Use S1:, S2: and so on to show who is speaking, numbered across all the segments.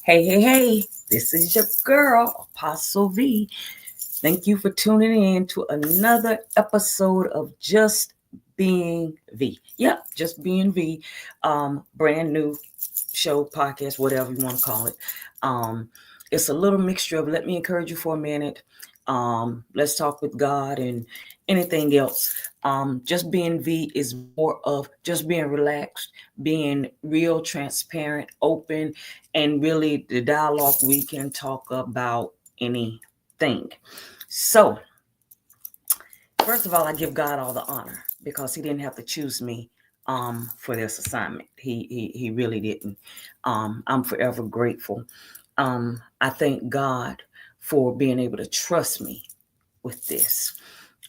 S1: Hey, this is your girl, Apostle V. Thank you for tuning in to another episode of Just Being V. Yep, Just Being V. Brand new show, podcast, whatever you want to call it. It's a little mixture of let me encourage you for a minute. Let's talk with God and anything else. Just being V is more of just being relaxed, being real, transparent, open, and really the dialogue we can talk about anything. So, first of all, I give God all the honor because He didn't have to choose me for this assignment. He really didn't. I'm forever grateful. I thank God for being able to trust me with this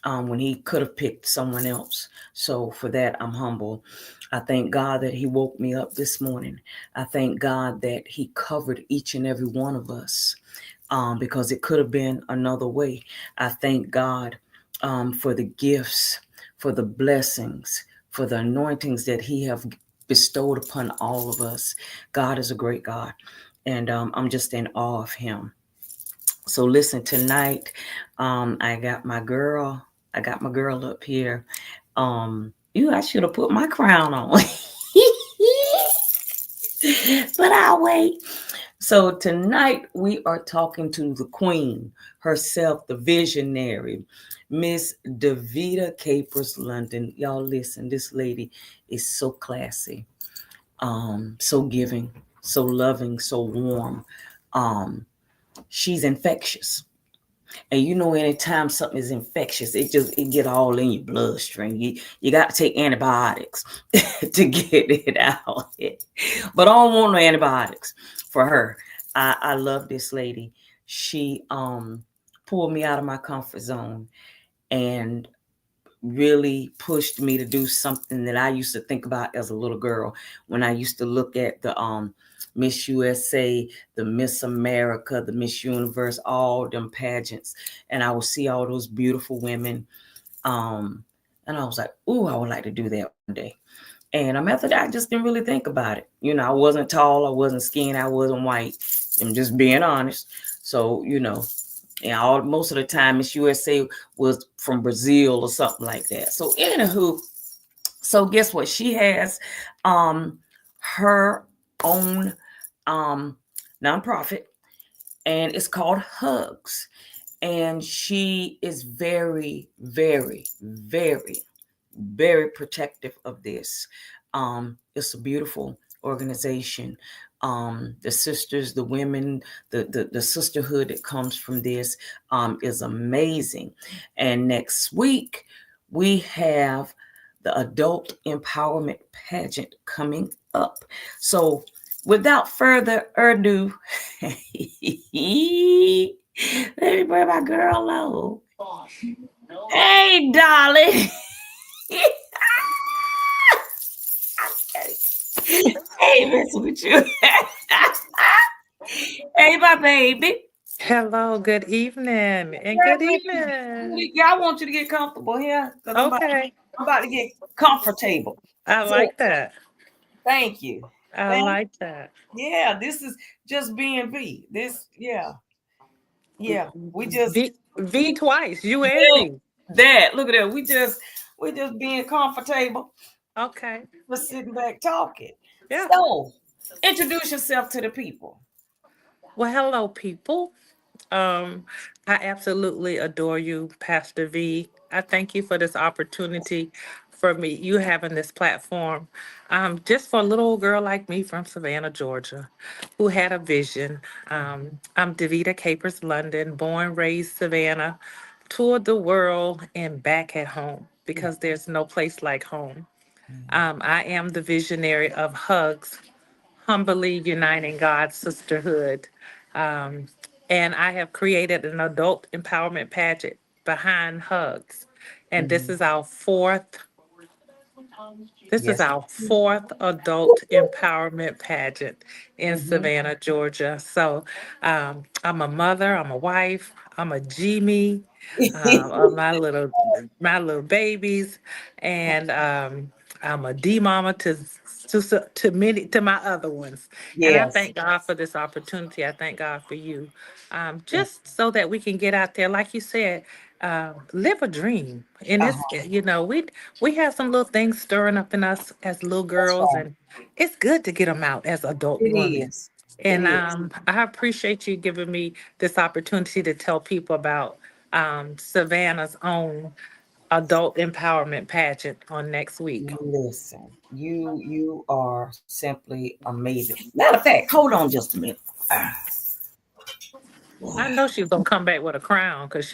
S1: when He could have picked someone else. So for that, I'm humble. I thank God that He woke me up this morning. I thank God that He covered each and every one of us because it could have been another way. I thank God for the gifts, for the blessings, for the anointings that He have bestowed upon all of us. God is a great God, and I'm just in awe of Him. So listen, tonight, I got my girl. I got my girl up here. I should have put my crown on, but I'll wait. So tonight we are talking to the queen herself, the visionary, Miss DAVITA Capers London. Y'all listen, this lady is so classy, so giving, so loving, so warm. She's infectious. And you know, anytime something is infectious, it get all in your bloodstream. You got to take antibiotics to get it out. But I don't want no antibiotics for her. I love this lady. She pulled me out of my comfort zone and really pushed me to do something that I used to think about as a little girl when I used to look at the Miss USA, the Miss America, the Miss Universe, all them pageants, and I would see all those beautiful women, and I was like, "Ooh, I would like to do that one day." And after that, I just didn't really think about it. You know, I wasn't tall, I wasn't skinny, I wasn't white. I'm just being honest. So, and most of the time Miss USA was from Brazil or something like that. So anywho, so guess what? She has her own nonprofit, and it's called H.U.G.S. And she is very, very, very, very protective of this. It's a beautiful organization. The sisters, the women, the sisterhood that comes from this is amazing. And next week we have the adult empowerment pageant coming up. So without further ado, let me bring my girl low. Hey, darling. Hey, messing with you. Hey, my baby.
S2: Hello, good evening, and good evening.
S1: Yeah, I want you to get comfortable here because
S2: Okay,
S1: I'm about to get comfortable.
S2: I
S1: So,
S2: like that.
S1: thank you.
S2: I
S1: Thank
S2: like that.
S1: Yeah, this is just being V. Yeah. We just
S2: V twice, you and me.
S1: that. Look at that. We just being comfortable.
S2: Okay,
S1: We're sitting back talking.
S2: yeah.
S1: So, introduce yourself to the people.
S2: Well, hello, people. Um, I absolutely adore you, Pastor V. I thank you for this opportunity for me, you having this platform. Just for a little old girl like me from Savannah, Georgia, who had a vision. I'm DAVITA Capers London, born, raised Savannah, toured the world and back at home because there's no place like home. I am the visionary of H.U.G.S, humbly uniting God's sisterhood. Um, and I have created an adult empowerment pageant behind H.U.G.S. And
S1: Mhm.
S2: this is
S1: Yes.
S2: our fourth adult empowerment pageant in
S1: Mhm.
S2: Savannah, Georgia. So I'm a mother, I'm a wife, I'm a G-me of my little babies, and I'm a D mama to many to my other ones, and I
S1: Yes.
S2: thank God for this opportunity. I thank God for you, just so that we can get out there, like you said, live a dream. And it's
S1: Uh-huh.
S2: we have some little things stirring up in us as little
S1: That's
S2: girls,
S1: right.
S2: and it's good to get them out as adult
S1: It
S2: women.
S1: is. It
S2: And
S1: is.
S2: I appreciate you giving me this opportunity to tell people about Savannah's own adult empowerment pageant on next week.
S1: Listen, you are simply amazing. Matter of fact, hold on just a minute. Ah, boy.
S2: I know she's gonna come back with a crown because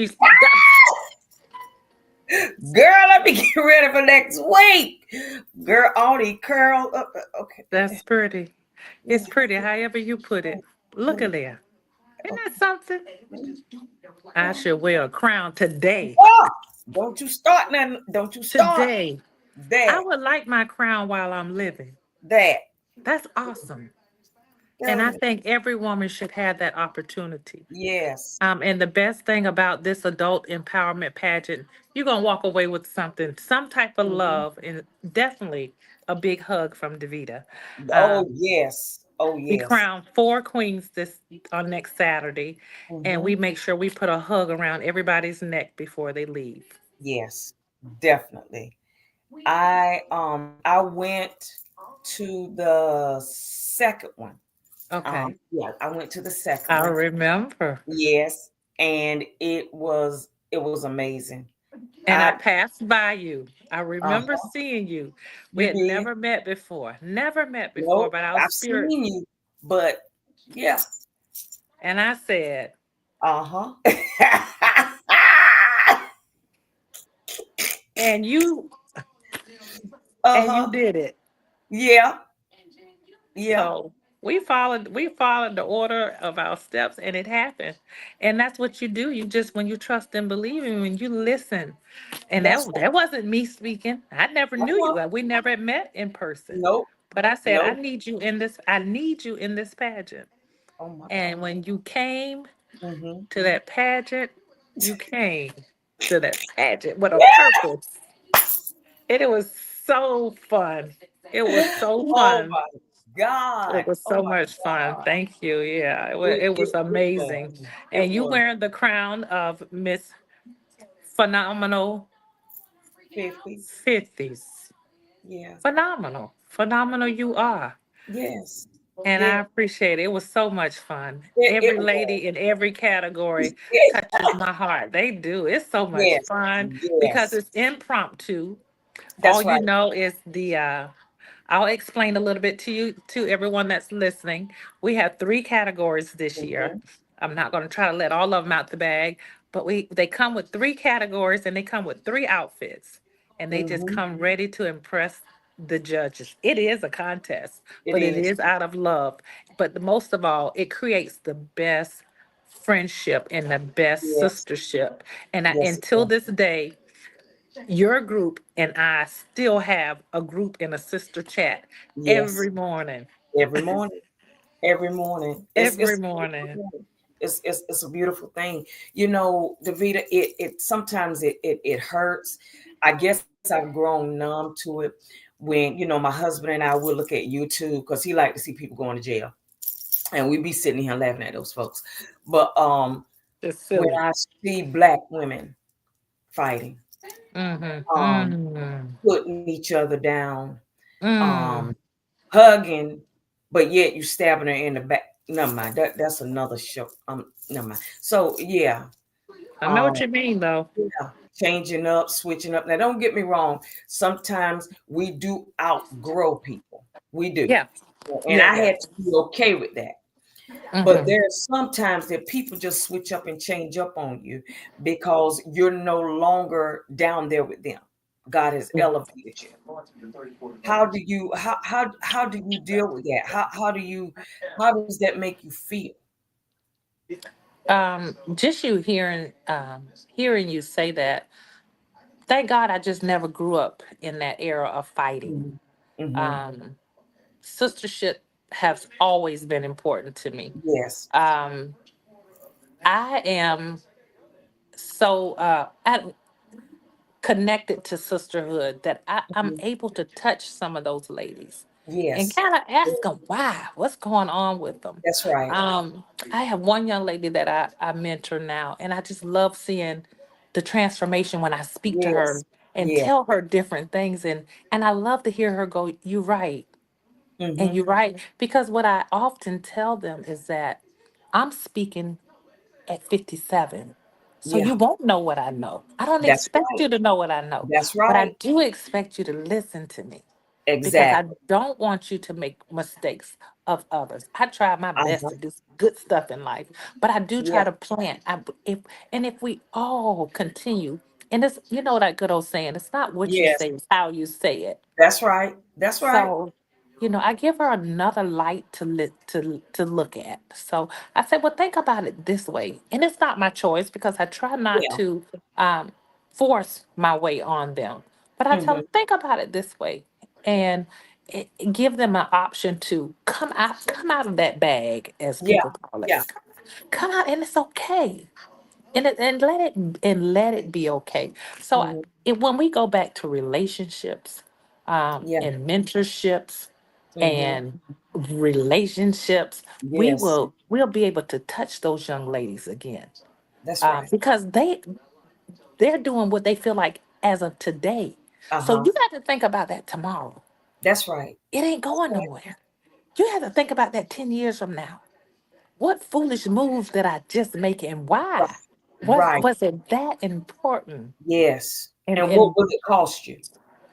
S1: Girl, let me get ready for next week. Girl, all these curls up. Okay.
S2: that's pretty.
S1: Yeah.
S2: It's pretty, however you put it. Look
S1: Hold
S2: at
S1: on.
S2: there. Isn't that
S1: Okay.
S2: something?
S1: Wait.
S2: I
S1: Oh.
S2: should wear a crown today.
S1: Ah, don't you start nothing. Don't you start
S2: Today. I
S1: that.
S2: would like my crown while I'm living.
S1: That.
S2: That's awesome. And
S1: Telling
S2: I
S1: you.
S2: think every woman should have that opportunity.
S1: Yes.
S2: And the best thing about this adult empowerment pageant, you're gonna walk away with something, some type of
S1: Mhm.
S2: love, and definitely a big hug from Davita.
S1: Oh
S2: Um,
S1: yes. Oh
S2: we
S1: yes.
S2: crown four queens this on next Saturday, and
S1: Hmm.
S2: we make sure we put a hug around everybody's neck before they leave.
S1: Yes. Definitely. I went to the second one.
S2: Okay,
S1: Yeah, I went to the second
S2: I
S1: one.
S2: remember,
S1: Yes, and it was amazing.
S2: and
S1: I
S2: I passed by you. I remember
S1: uh-huh.
S2: seeing you. We
S1: You
S2: had
S1: did.
S2: never met before, never met before,
S1: Nope,
S2: but our
S1: I've
S2: spirit.
S1: seen you, but yeah.
S2: And I said,
S1: Uh-huh.
S2: and you and you
S1: Uh-huh.
S2: did it.
S1: Yeah. Yeah.
S2: So we followed the order of our steps, and it happened. And that's what you do. You just, when you trust and believe, and when you listen. And
S1: That's
S2: that
S1: right.
S2: that wasn't me speaking. I never knew you.
S1: Uh-huh.
S2: We never met in person.
S1: Nope.
S2: But I said,
S1: Nope.
S2: I need you in this pageant.
S1: Oh my
S2: And
S1: God.
S2: when you came
S1: Mm-hmm.
S2: to that pageant, you came to that pageant with a
S1: Yeah.
S2: purpose. And it was so fun. It was so
S1: Oh
S2: fun.
S1: my God.
S2: It was
S1: Oh
S2: so
S1: my
S2: much fun.
S1: God.
S2: Thank you. Yeah,
S1: It
S2: it
S1: it,
S2: was
S1: it
S2: amazing.
S1: was. It
S2: And you
S1: was
S2: wearing the crown of Miss Phenomenal
S1: 50.
S2: 50s.
S1: Yeah.
S2: Phenomenal. Phenomenal you are.
S1: Yes.
S2: And
S1: Yeah.
S2: I appreciate it. It was so much fun.
S1: It
S2: Every
S1: was.
S2: lady in every category touches my heart. They do. It's so much
S1: Yes.
S2: fun because
S1: Yes.
S2: it's impromptu. All
S1: That's
S2: you
S1: right.
S2: know is I'll explain a little bit to you, to everyone that's listening. We have three categories this year.
S1: Mm-hmm.
S2: I'm not going to try to let all of them out the bag, but they come with three categories, and they come with three outfits, and they just
S1: Mm-hmm.
S2: come ready to impress the judges. It is a contest,
S1: It
S2: but it
S1: is.
S2: is out of love. But most of all, it creates the best friendship and the best
S1: Yes.
S2: sistership. And
S1: Yes, it
S2: until
S1: does.
S2: this day, your group and I still have a group in a sister chat
S1: Yes.
S2: every morning.
S1: Every morning. Every morning. It's
S2: Every
S1: a beautiful
S2: morning.
S1: thing. It's a beautiful thing. You know, Davita, it sometimes it hurts. I guess I've grown numb to it when, my husband and I will look at YouTube because he like to see people going to jail. And we be sitting here laughing at those folks. But
S2: It's
S1: when
S2: silly.
S1: I see black women fighting,
S2: Mm-hmm.
S1: um,
S2: Mm.
S1: putting each other down, um,
S2: Mm.
S1: hugging, but yet you stabbing her in the back. Never mind. That's another show. Never mind. So yeah,
S2: I know
S1: um,
S2: what you mean, though.
S1: yeah, changing up, switching up. Now, don't get me wrong. Sometimes we do outgrow people. We do,
S2: Yeah.
S1: and
S2: Yeah,
S1: I
S2: yeah.
S1: had to be okay with that. But
S2: Mm-hmm.
S1: there are sometimes that people just switch up and change up on you because you're no longer down there with them. God has elevated you. How do you deal with that? How does that make you feel?
S2: Just you hearing you say that. Thank God I just never grew up in that era of fighting.
S1: Mhm. Mhm.
S2: Um, Sistership has always been important to me.
S1: Yes.
S2: Um, I am so connected to sisterhood that I'm
S1: Mhm.
S2: able to touch some of those ladies and
S1: Yes.
S2: kind of ask them why, what's going on with them.
S1: That's right.
S2: Um, I have one young lady that I mentor now, and I just love seeing the transformation when I speak to her
S1: Yes.
S2: and
S1: Yeah.
S2: tell her different things. And I love to hear her go, "You're right." And
S1: Mm-hmm.
S2: you're right. Because what I often tell them is that I'm speaking at 57. So
S1: Yeah.
S2: you won't know what I know. I don't
S1: That's
S2: expect
S1: right.
S2: you to know what I know,
S1: That's
S2: but I
S1: right.
S2: do expect you to listen to me because I
S1: Exactly.
S2: don't want you to make mistakes of others. I try my best
S1: Uh-huh.
S2: to do good stuff in life, but I do try
S1: Yeah.
S2: to plant. If we all continue, and it's that good old saying, it's not what you
S1: Yes.
S2: say, it's how you say it.
S1: That's right. That's right.
S2: So, I give her another light to look at. So I said, well, think about it this way. And it's not my choice because I try not
S1: Yeah.
S2: to um, force my way on them. But I tell
S1: Mm-hmm.
S2: them, think about it this way. And give them an option to come out of that bag, as
S1: Yeah.
S2: people call it.
S1: Yeah.
S2: Come out, and it's okay. And let it be okay. So
S1: Mm-hmm.
S2: when we go back to relationships,
S1: Yeah.
S2: and mentorships
S1: Mm-hmm.
S2: and relationships,
S1: Yes.
S2: we'll be able to touch those young ladies again,
S1: That's right.
S2: because they're doing what they feel like as of today. So
S1: Uh-huh.
S2: you got to think about that tomorrow.
S1: That's right.
S2: It ain't
S1: That's
S2: going
S1: right.
S2: nowhere. You have to think about that 10 years from now. What foolish moves did I just make, and why?
S1: Right.
S2: Was it that important?
S1: Yes.
S2: And
S1: And what
S2: and
S1: will it cost you?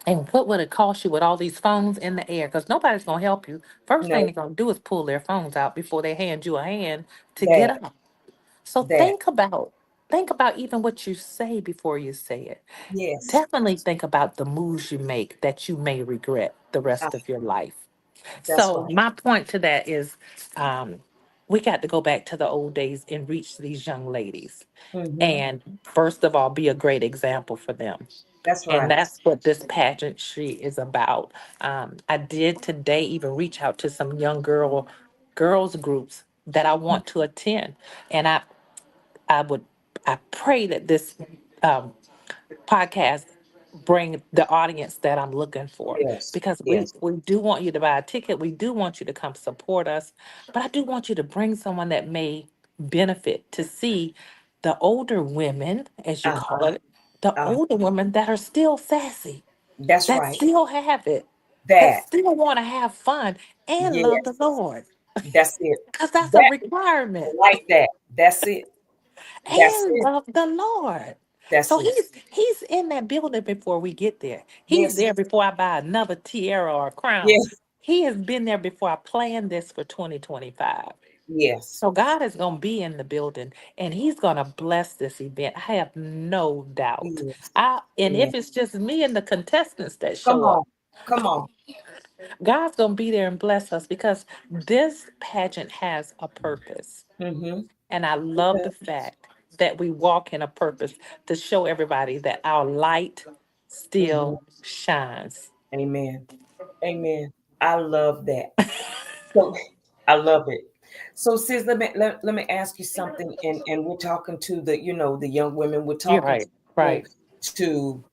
S2: and what would it cost you with all these phones in the air? Because nobody's gonna help you. First thing
S1: No,
S2: they're gonna do is pull their phones out before they hand you a hand to get
S1: that,
S2: up. So
S1: that.
S2: think about even what you say before you say it.
S1: Yes.
S2: Definitely think about the moves you make that you may regret the
S1: Uh,
S2: rest of your life.
S1: that's
S2: So
S1: right.
S2: my point to that is, um, we got to go back to the old days and reach these young ladies.
S1: Mm-hmm.
S2: And first of all, be a great example for them.
S1: That's
S2: And
S1: right.
S2: that's what this pageantry is about. I did today even reach out to some young girls groups that I want to attend, and I would I pray that this um, podcast bring the audience that I'm looking for,
S1: Yes.
S2: because we
S1: Yes.
S2: we do want you to buy a ticket. We do want you to come support us, but I do want you to bring someone that may benefit to see the older women, as you call
S1: Uh-huh.
S2: it, the
S1: Uh,
S2: older women that are still sassy,
S1: that's
S2: that
S1: right.
S2: still have it, that
S1: That.
S2: still want to have fun and love the
S1: Yes.
S2: Lord,
S1: That's it.
S2: because that's a
S1: That
S2: requirement,
S1: like that. That's it. That's
S2: and
S1: it.
S2: love the Lord.
S1: That's
S2: So
S1: it.
S2: he's in that building before we get there. He's
S1: Yes.
S2: there before I buy another tiara or crown.
S1: Yes.
S2: He has been there before I planned this for 2025.
S1: Yes.
S2: So God is going to be in the building, and he's going to bless this event. I have no doubt.
S1: Yes.
S2: And
S1: Yeah.
S2: if it's just me and the contestants that
S1: Come
S2: show up,
S1: on. Come on.
S2: God's going to be there and bless us, because this pageant has a purpose.
S1: Mm-hmm.
S2: And I love the fact that we walk in a purpose to show everybody that our light
S1: Mm-hmm.
S2: still shines.
S1: Amen. Amen. I love that. So I love it. So sis, let me ask you something. And we're talking to the young women, we're
S2: You're
S1: talking to
S2: right.
S1: people
S2: Right.
S1: to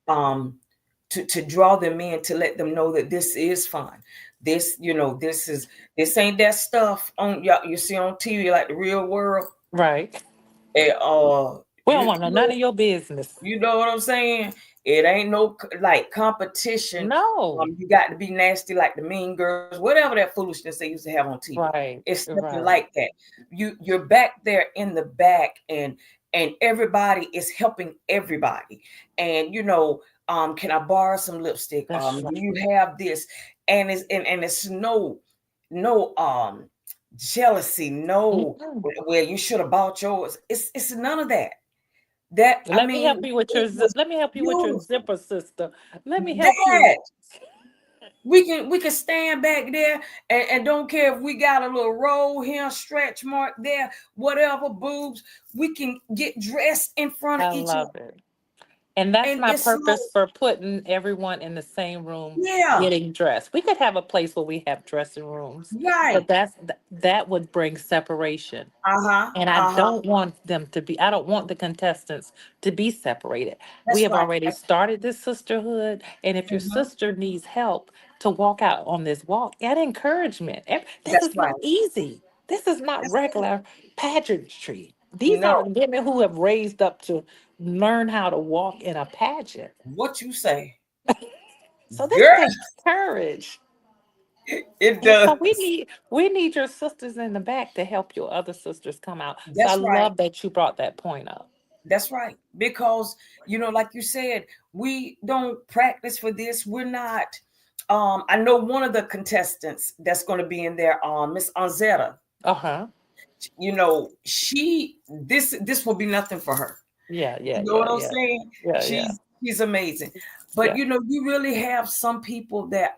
S1: um to draw them in, to let them know that this is fun. This ain't that stuff on y'all you see on TV, like the real world.
S2: Right.
S1: And
S2: We don't
S1: you,
S2: want to know none of your business.
S1: you know what I'm saying? It ain't no like competition.
S2: No.
S1: You got to be nasty like the Mean Girls, whatever that foolishness they used to have on TV.
S2: Right.
S1: It's nothing
S2: Right.
S1: like that. You're back there in the back, and everybody is helping everybody. And can I borrow some lipstick?
S2: That's
S1: Do
S2: right.
S1: you have this? And it's no jealousy, no,
S2: Mm-mm.
S1: well, you should have bought yours. It's none of that. That I
S2: Let me
S1: mean,
S2: help you with
S1: it was
S2: let me help you with your
S1: beautiful.
S2: zipper, sister. Let me help you.
S1: That we can stand back there, and don't care if we got a little roll here, stretch mark there, whatever, boobs. We can get dressed in front of
S2: I
S1: each other.
S2: love it. And that's
S1: And
S2: my
S1: it's like,
S2: purpose for putting everyone in the same room
S1: yeah,
S2: getting dressed. We could have a place where we have dressing rooms,
S1: right.
S2: but that would bring separation.
S1: Uh-huh.
S2: And I
S1: Uh-huh.
S2: don't want them to be, I don't want the contestants to be separated. We
S1: That's
S2: have
S1: right.
S2: already started this sisterhood. And if your
S1: Mhm.
S2: sister needs help to walk out on this walk, add encouragement. This
S1: That's
S2: is
S1: right.
S2: not easy. This is not
S1: That's it.
S2: regular pageantry. These
S1: No,
S2: are women who have raised up to learn how to walk in a pageant.
S1: what you say,
S2: So this
S1: girl,
S2: takes courage.
S1: it
S2: And
S1: does.
S2: so we need your sisters in the back to help your other sisters come out. So I
S1: That's right.
S2: love that you brought that point up.
S1: That's right. Because, like you said, we don't practice for this. We're not. I know one of the contestants that's going to be in there, Miss Anzetta.
S2: Uh-huh.
S1: This will be nothing for her.
S2: Yeah, yeah,
S1: You know
S2: yeah,
S1: what I'm
S2: yeah.
S1: saying?
S2: Yeah, yeah.
S1: She's amazing. But
S2: Yeah.
S1: you really have some people that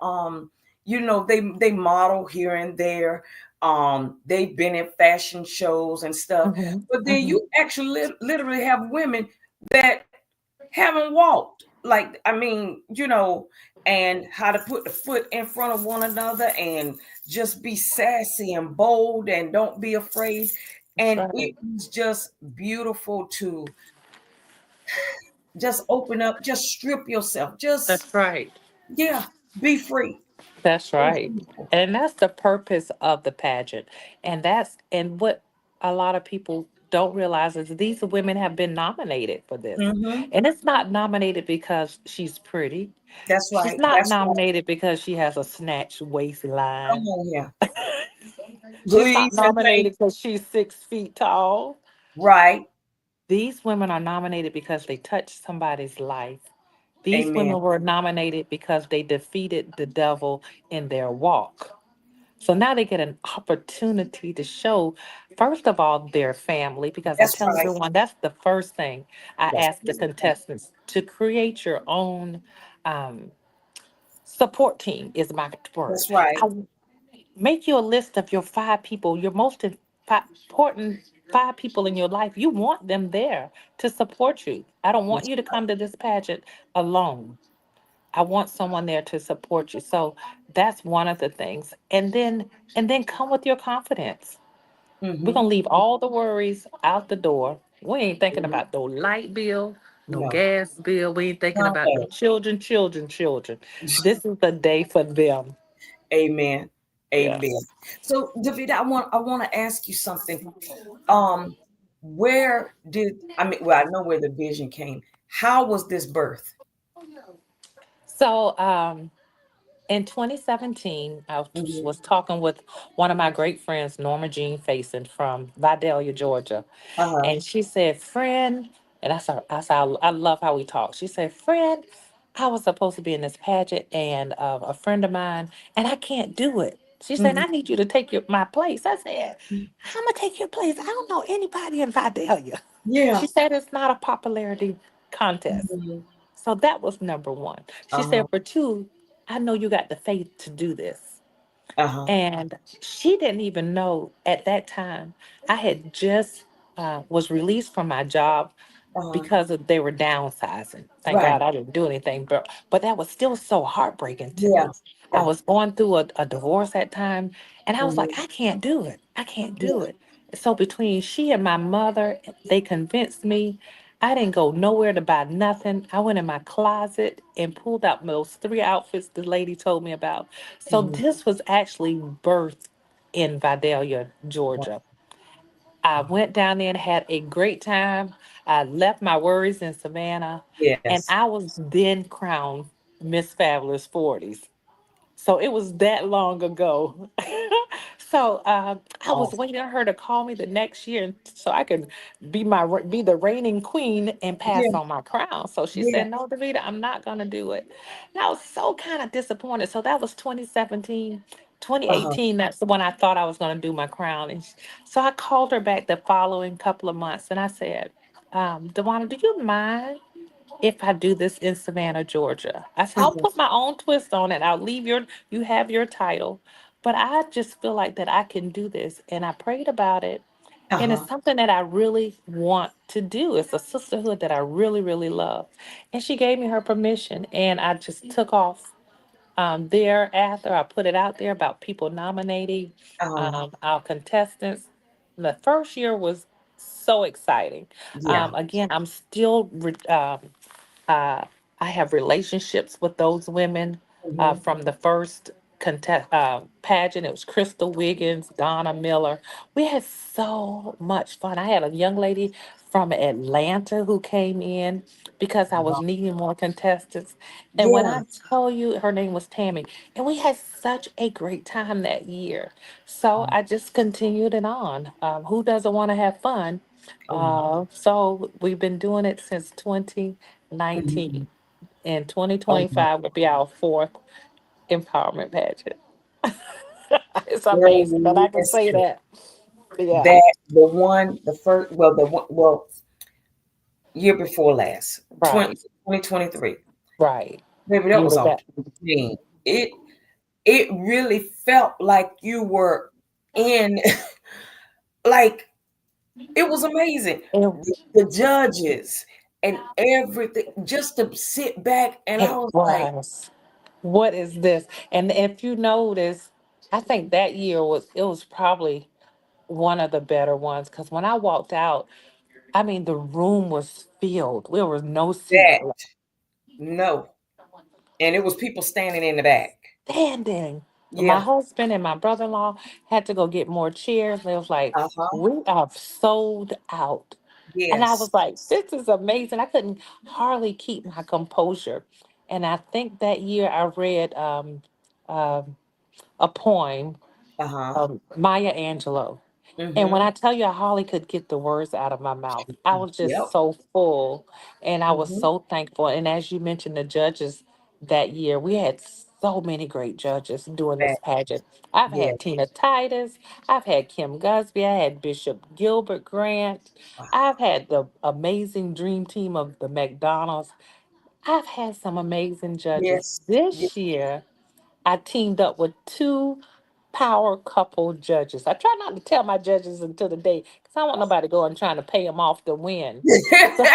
S1: they model here and there. They've been in fashion shows and stuff.
S2: Mm-hmm.
S1: But then
S2: Mm-hmm.
S1: you actually literally have women that haven't walked. Like, I mean, and how to put the foot in front of one another and just be sassy and bold and don't be afraid.
S2: That's
S1: And it
S2: right.
S1: was just beautiful to just open up, just strip yourself, just,
S2: That's right.
S1: yeah, be free.
S2: That's
S1: It was
S2: right.
S1: beautiful.
S2: And that's the purpose of the pageant. And what a lot of people don't realize is these women have been nominated for this.
S1: Hmm.
S2: And it's not nominated because she's pretty.
S1: That's
S2: She's
S1: right.
S2: not
S1: That's right.
S2: nominated because she has a snatched
S1: Come
S2: waistline.
S1: on here.
S2: She's not
S1: Please and thank
S2: nominated because she's 6 feet tall.
S1: you. Right.
S2: These women are nominated because they touched somebody's life. These
S1: Amen.
S2: women were nominated because they defeated the devil in their walk. So now they get an opportunity to show, first of all, their family, because I
S1: That's
S2: tell
S1: right.
S2: everyone that's the first thing I
S1: That's
S2: ask the contestants to create your own um, support team, is my word.
S1: that's right.
S2: I make you a list of your 5 people, your most important 5 people in your life. You want them there to support you. I don't want
S1: That's
S2: you to come to this pageant alone. I want someone there to support you. So that's one of the things. And then come with your confidence.
S1: right.
S2: We're
S1: Hmm.
S2: gonna leave all the worries out the door. We ain't thinking
S1: Hmm.
S2: about no light bill, no
S1: No,
S2: gas bill. We ain't thinking
S1: not
S2: about no
S1: that.
S2: children, children, children. This is the day for them.
S1: Amen.
S2: Yeah.
S1: Amen. So, David, I want to ask you something. Um, where did I mean? Well, I know where the vision came. How was this birth?
S2: So in 2017, I
S1: Hmm.
S2: was talking with one of my great friends, Norma Jean Faison from Vidalia, Georgia.
S1: Uh-huh.
S2: And she said, friend, and I said, I love how we talk. She said, friend, I was supposed to be in this pageant and a friend of mine, and I can't do it. She said,
S1: Hmm.
S2: I need you to take my place. I said, I'm going to take your place. I don't know anybody in Vidalia.
S1: Yeah.
S2: She said, it's not a popularity contest.
S1: Hmm.
S2: So that was number one. She
S1: Uh-huh.
S2: said, for two, I know you got the faith to do this.
S1: Uh-huh.
S2: And she didn't even know at that time I had just was released from my job
S1: Uh-huh.
S2: because they were downsizing. Thank
S1: Right.
S2: God I didn't do anything, but that was still so heartbreaking to
S1: Yeah.
S2: me. I
S1: Yeah.
S2: was going through a divorce at time, and I was like,
S1: Hmm.
S2: I can't do it. I can't do
S1: Yeah.
S2: it. So between she and my mother, they convinced me. I didn't go nowhere to buy nothing. I went in my closet and pulled out those 3 outfits the lady told me about. So
S1: Hmm.
S2: this was actually birthed in Vidalia, Georgia. I went down there and had a great time. I left my worries in Savannah, and
S1: Yes.
S2: I was then crowned Miss Fabulous 40s. So it was that long ago. So I was
S1: Awesome.
S2: waiting on her to call me the next year so I could be the reigning queen and
S1: Yeah.
S2: pass on my crown. So she
S1: Yeah.
S2: said, "No, Davita, I'm not gonna do it." And I was so kind of disappointed. So that was 2017.
S1: Uh-huh.
S2: 2018, that's the one I thought I was gonna do my crown. So I called her back the following couple of months and I said, Dewana, do you mind if I do this in Savannah, Georgia? I said, I'll
S1: Uh-huh.
S2: put my own twist on it. I'll leave you have your title. But I just feel like that I can do this. And I prayed about it. And it's
S1: Uh-huh.
S2: something that I really want to do. It's a sisterhood that I really, really love. And she gave me her permission, and I just took off thereafter. I put it out there about people nominating
S1: Uh-huh.
S2: our contestants. The first year was so exciting.
S1: Yeah.
S2: Again, I'm still uh, I have relationships with those women
S1: Mm-hmm.
S2: from the first pageant. It was Crystal Wiggins, Donna Miller. We had so much fun. I had a young lady from Atlanta who came in because I was needing more contestants. And when
S1: Yeah.
S2: I tell you, her name was Tammy, and we had such a great time that year. So I just continued it on. Who doesn't want to have fun?
S1: Oh yeah.
S2: So we've been doing it since
S1: Mhm.
S2: 2019. And
S1: Oh my
S2: 2025 will be our fourth empowerment pageant. It's
S1: girl,
S2: amazing that I can say
S1: listen.
S2: that. Yeah,
S1: That the one, the first, well, the one, well, year before last,
S2: right,
S1: 2023.
S2: right.
S1: Baby, that
S2: You
S1: was
S2: were
S1: on
S2: that,
S1: screen. It really felt like you were in, like it was amazing.
S2: it,
S1: The judges and everything, just to sit back and I
S2: it
S1: was like,
S2: was. What is this? And if you notice, I think that year was probably one of the better ones because when I walked out, I mean the room was filled. There was no seats
S1: that
S2: left.
S1: no, and it was people standing in the back.
S2: Standing. My
S1: Yeah.
S2: husband and my brother-in-law had to go get more chairs. They was like,
S1: Uh-huh.
S2: we are sold out. And I
S1: Yes.
S2: was like, this is amazing. I couldn't hardly keep my composure. And I think that year I read um, a poem,
S1: Uh-huh.
S2: Maya Angelou. And when
S1: Mm-hmm.
S2: I tell you I hardly could get the words out of my mouth, I was just
S1: Yep.
S2: so full and I was
S1: Mm-hmm.
S2: so thankful. And as you mentioned, the judges that year, we had so many great judges doing
S1: That
S2: this pageant. I've
S1: yeah.
S2: had Tina Titus, I've had Kim Gusby, I had Bishop Gilbert Grant, I've had the amazing dream team of the McDonald's. I've had some amazing judges.
S1: Yes. Yes.
S2: This year, I teamed up with two power couple judges. I try not to tell my judges until the day because I don't want nobody going trying to pay them off to win. So,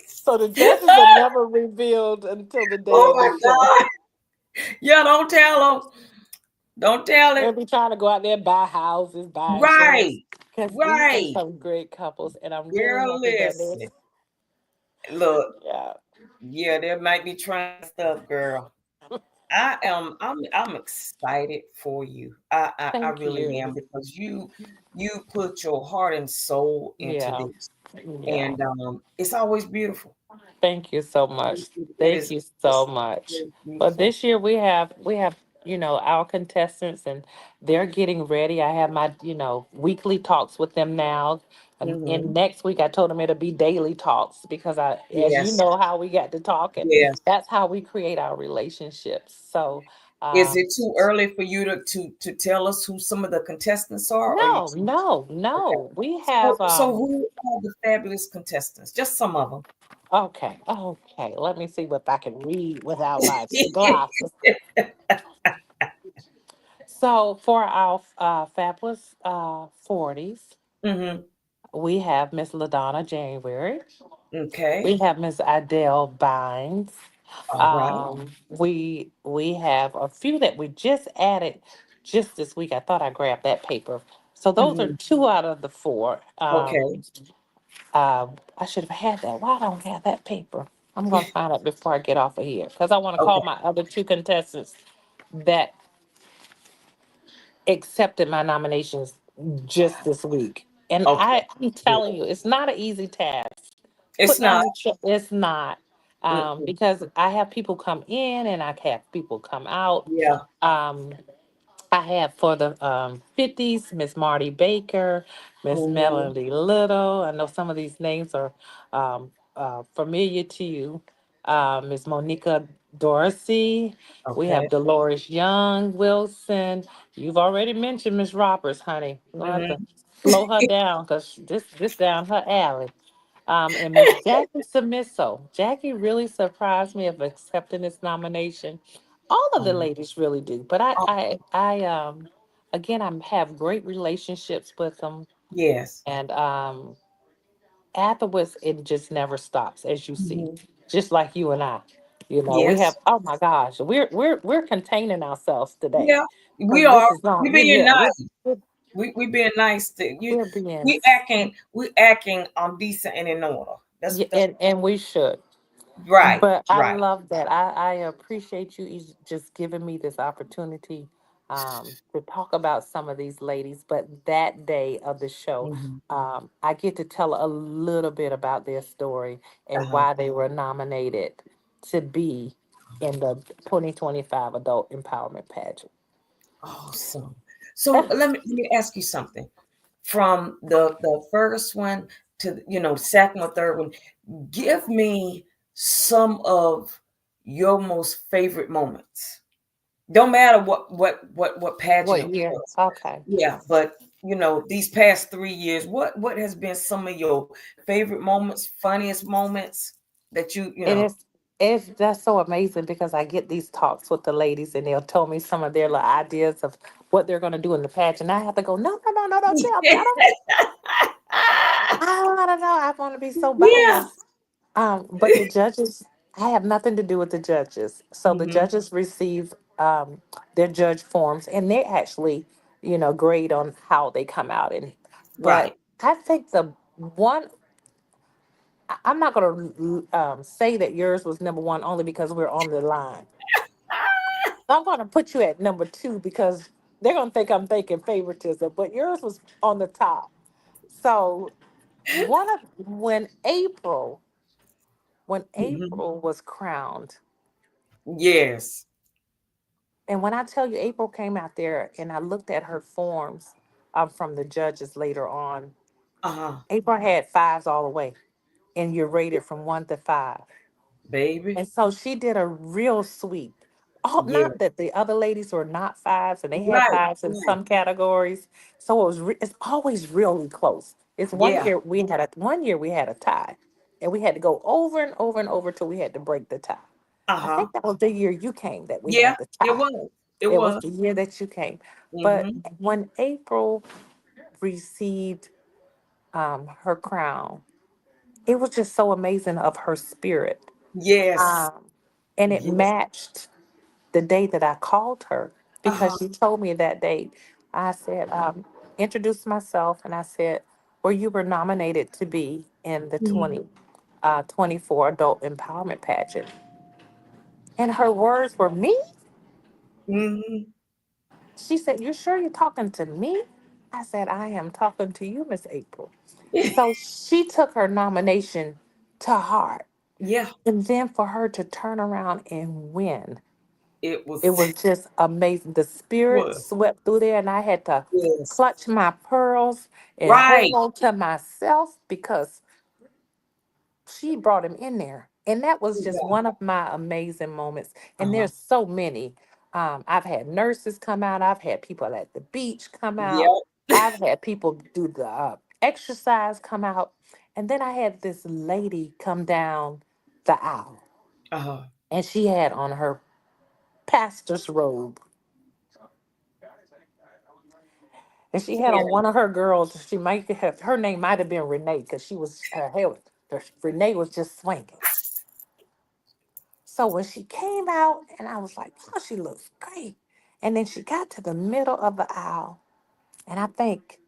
S2: so the judges are never revealed until the day
S1: Oh
S2: of the
S1: my
S2: show.
S1: God. Yeah, don't tell them. Don't tell
S2: They'll
S1: it.
S2: be trying to go out there and buy houses, buy insurance
S1: Right.
S2: because these are
S1: Right.
S2: some great couples, and I'm really
S1: Girl,
S2: happy that they're
S1: listen. Look,
S2: yeah.
S1: yeah, they might be trying stuff, girl. I'm excited for you. I
S2: Thank
S1: really
S2: you.
S1: am because you put your heart and soul into
S2: Yeah,
S1: this.
S2: yeah.
S1: And it's always beautiful.
S2: Thank you so much.
S1: It
S2: Thank
S1: is
S2: you so
S1: it's
S2: much.
S1: very
S2: But
S1: beautiful.
S2: this year we have our contestants and they're getting ready. I have my weekly talks with them now. And
S1: Hmm.
S2: next week I told them it'll be daily talks because as you
S1: Yes.
S2: know how we got to talking,
S1: Yes.
S2: that's how we create our relationships. So
S1: Is
S2: um
S1: it too early for you to tell us who some of the contestants are? Or you
S2: no, no,
S1: okay?
S2: no. We
S1: So
S2: have
S1: so who are the fabulous contestants? Just some of them.
S2: okay, okay. Let me see if I can read without my glasses. So for our fabulous 40s,
S1: Hmm.
S2: we have Miss LaDonna January.
S1: Okay.
S2: We have Miss Adele Bynes.
S1: All right.
S2: We have a few that we just added just this week. I thought I grabbed that paper. So those are
S1: Hmm.
S2: two out of the four.
S1: Okay.
S2: I should have had that. Why I don't have that paper? I'm gonna find it before I get off of here because I want to call
S1: Okay.
S2: my other two contestants that accepted my nominations just this week. And
S1: Okay.
S2: I'm
S1: Good.
S2: telling you, it's not an easy task.
S1: It's
S2: Putting
S1: not.
S2: on, it's not,
S1: Mm-mm.
S2: because I have people come in and I have people come out.
S1: Yeah.
S2: Um, I have for the 50s, Miss Marty Baker, Miss
S1: Hmm.
S2: Melody Little. I know some of these names are familiar to you. Miss Monica Dorsey. We
S1: Okay.
S2: have Dolores Young Wilson. You've already mentioned Miss Roberts, honey. I'm gonna have to
S1: Hmm.
S2: slow her down because this down her alley. And Miss Jackie Submisso. Jackie really surprised me of accepting this nomination. All of the ladies really do, but
S1: Oh,
S2: again, I have great relationships with them,
S1: Yes.
S2: and afterwards, it just never stops, as you see,
S1: Mhm.
S2: just like you and I. You know, we have.
S1: Yes.
S2: Oh my gosh, we're containing ourselves today
S1: Yeah. We
S2: because
S1: are.
S2: this is not.
S1: We being
S2: Yeah,
S1: nice.
S2: we're,
S1: We being nice to you.
S2: we're being.
S1: We acting decent and in order.
S2: Yeah,
S1: That's
S2: and we should.
S1: right.
S2: But I
S1: Right.
S2: love that. I appreciate you just giving me this opportunity to talk about some of these ladies. But that day of the show,
S1: Mhm.
S2: I get to tell a little bit about their story and
S1: Uh-huh.
S2: why they were nominated to be in the 2025 Adult Empowerment Pageant.
S1: Awesome. So let me ask you something. From the first one to second or third one, give me some of your most favorite moments. Don't matter what pageant
S2: What
S1: it
S2: year?
S1: was.
S2: Okay.
S1: Yeah, but these past 3 years, what has been some of your favorite moments, funniest moments that
S2: And it's that's so amazing because I get these talks with the ladies and they'll tell me some of their little ideas of what they're going to do in the pageant. I have to go, no, no, no, no, don't tell me. I don't want to know. I want to be so
S1: Yeah.
S2: biased. But the judges, I have nothing to do with the judges. So the
S1: Hmm.
S2: judges receive their judge forms and they actually, grade on how they come out. But
S1: Right.
S2: I think the one I'm not going to say that yours was number one only because we're on the line. I'm going to put you at number two because they're going to think I'm thinking favoritism, but yours was on the top. So one of when
S1: Hmm.
S2: April was crowned,
S1: Yes.
S2: and when I tell you April came out there and I looked at her forms from the judges later on,
S1: Uh-huh.
S2: April had fives all the way, and you're rated from one to five.
S1: Baby.
S2: And so she did a real sweep. Oh,
S1: Yeah.
S2: not that the other ladies were not fives, and they had
S1: Right.
S2: fives in
S1: Right.
S2: some categories. So it's always really close. It's
S1: Yeah.
S2: 1 year we had a tie, and we had to go over and over and over till we had to break the tie. I
S1: Uh-huh.
S2: think that was the year you came that we
S1: Yeah,
S2: had the
S1: it
S2: tie.
S1: was. It
S2: It was
S1: was.
S2: the year that you came. But
S1: Hmm.
S2: when April received her crown, it was just so amazing of her spirit.
S1: Yes.
S2: Um, and it
S1: Yes.
S2: matched the day that I called her
S1: Uh-huh.
S2: because she told me that day. I said, introduced myself, and I said, well, you were nominated to be in the
S1: Mhm.
S2: 2024 Adult Empowerment Pageant. And her words were, me?
S1: Mhm.
S2: She said, you sure you're talking to me? I said, I am talking to you, Miss April. So she took her nomination to heart.
S1: Yeah,
S2: And then for her to turn around and win,
S1: it
S2: it
S1: was.
S2: was just amazing. The spirit
S1: Was.
S2: swept through there, and I had to
S1: Yes.
S2: clutch my pearls and hold
S1: Right.
S2: on to myself because she brought him in there. And that was just
S1: Yeah.
S2: one of my amazing moments. And
S1: Uh-huh.
S2: there's so many. I've had nurses come out, I've had people at the beach come out,
S1: Yep.
S2: I've had people do the exercise come out. And then I had this lady come down the aisle,
S1: Uh-huh.
S2: and she had on her pastor's robe. And she had on
S1: Yeah.
S2: one of her girls. She might have her name might have been Renee because she was her hair. Renee was just swinging. So when she came out, and I was like, "Oh, she looks great." And then she got to the middle of the aisle, and I think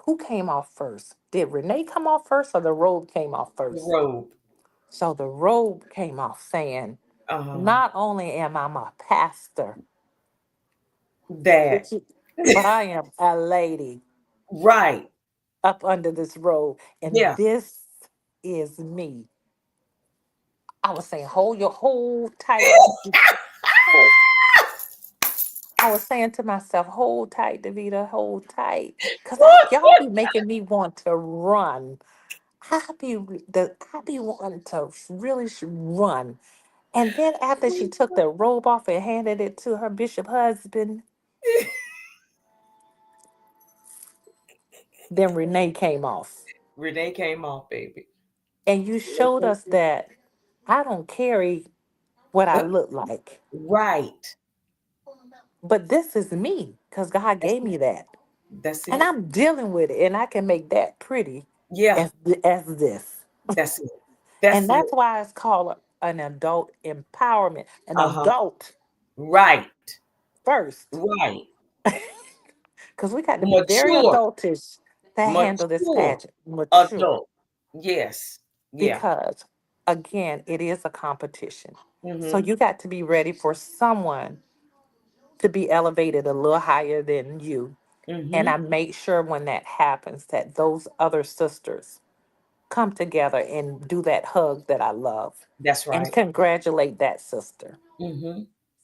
S2: who came off first? Did Renee come off first, or the robe came off
S1: The
S2: first?
S1: robe.
S2: So the robe came off, saying,
S1: Uh-huh.
S2: "Not only am I a pastor,
S1: That.
S2: but but I am a lady
S1: Right.
S2: up under this robe, and
S1: Yeah.
S2: this is me." I was saying, hold tight. Hold. I was saying to myself, hold tight, Davita, hold tight. Cause y'all be making me want to run. I be wanting to really run. And then after she took the robe off and handed it to her bishop husband, then Renee came off.
S1: Renee came off, baby.
S2: And you showed us that I don't carry what I look like.
S1: Right.
S2: But this is me because God
S1: That's
S2: gave
S1: it.
S2: me that.
S1: That's
S2: And
S1: it.
S2: I'm dealing with it. And I can make that pretty
S1: Yeah,
S2: as this.
S1: that's it.
S2: And
S1: That's it.
S2: that's why it's called an adult empowerment. An
S1: Uh-huh.
S2: adult
S1: Right.
S2: first.
S1: Right.
S2: Because we got to be very
S1: Mature.
S2: adultish to handle this
S1: Mature
S2: pageant. Mature.
S1: adult. Yes. Yeah.
S2: Because, again, it is a competition. So
S1: Mm-hmm.
S2: you got to be ready for someone to be elevated a little higher than you. And
S1: Mm-hmm.
S2: I make sure when that happens that those other sisters come together and do that hug that I love
S1: That's
S2: and
S1: right.
S2: congratulate that sister.
S1: Mm-hmm.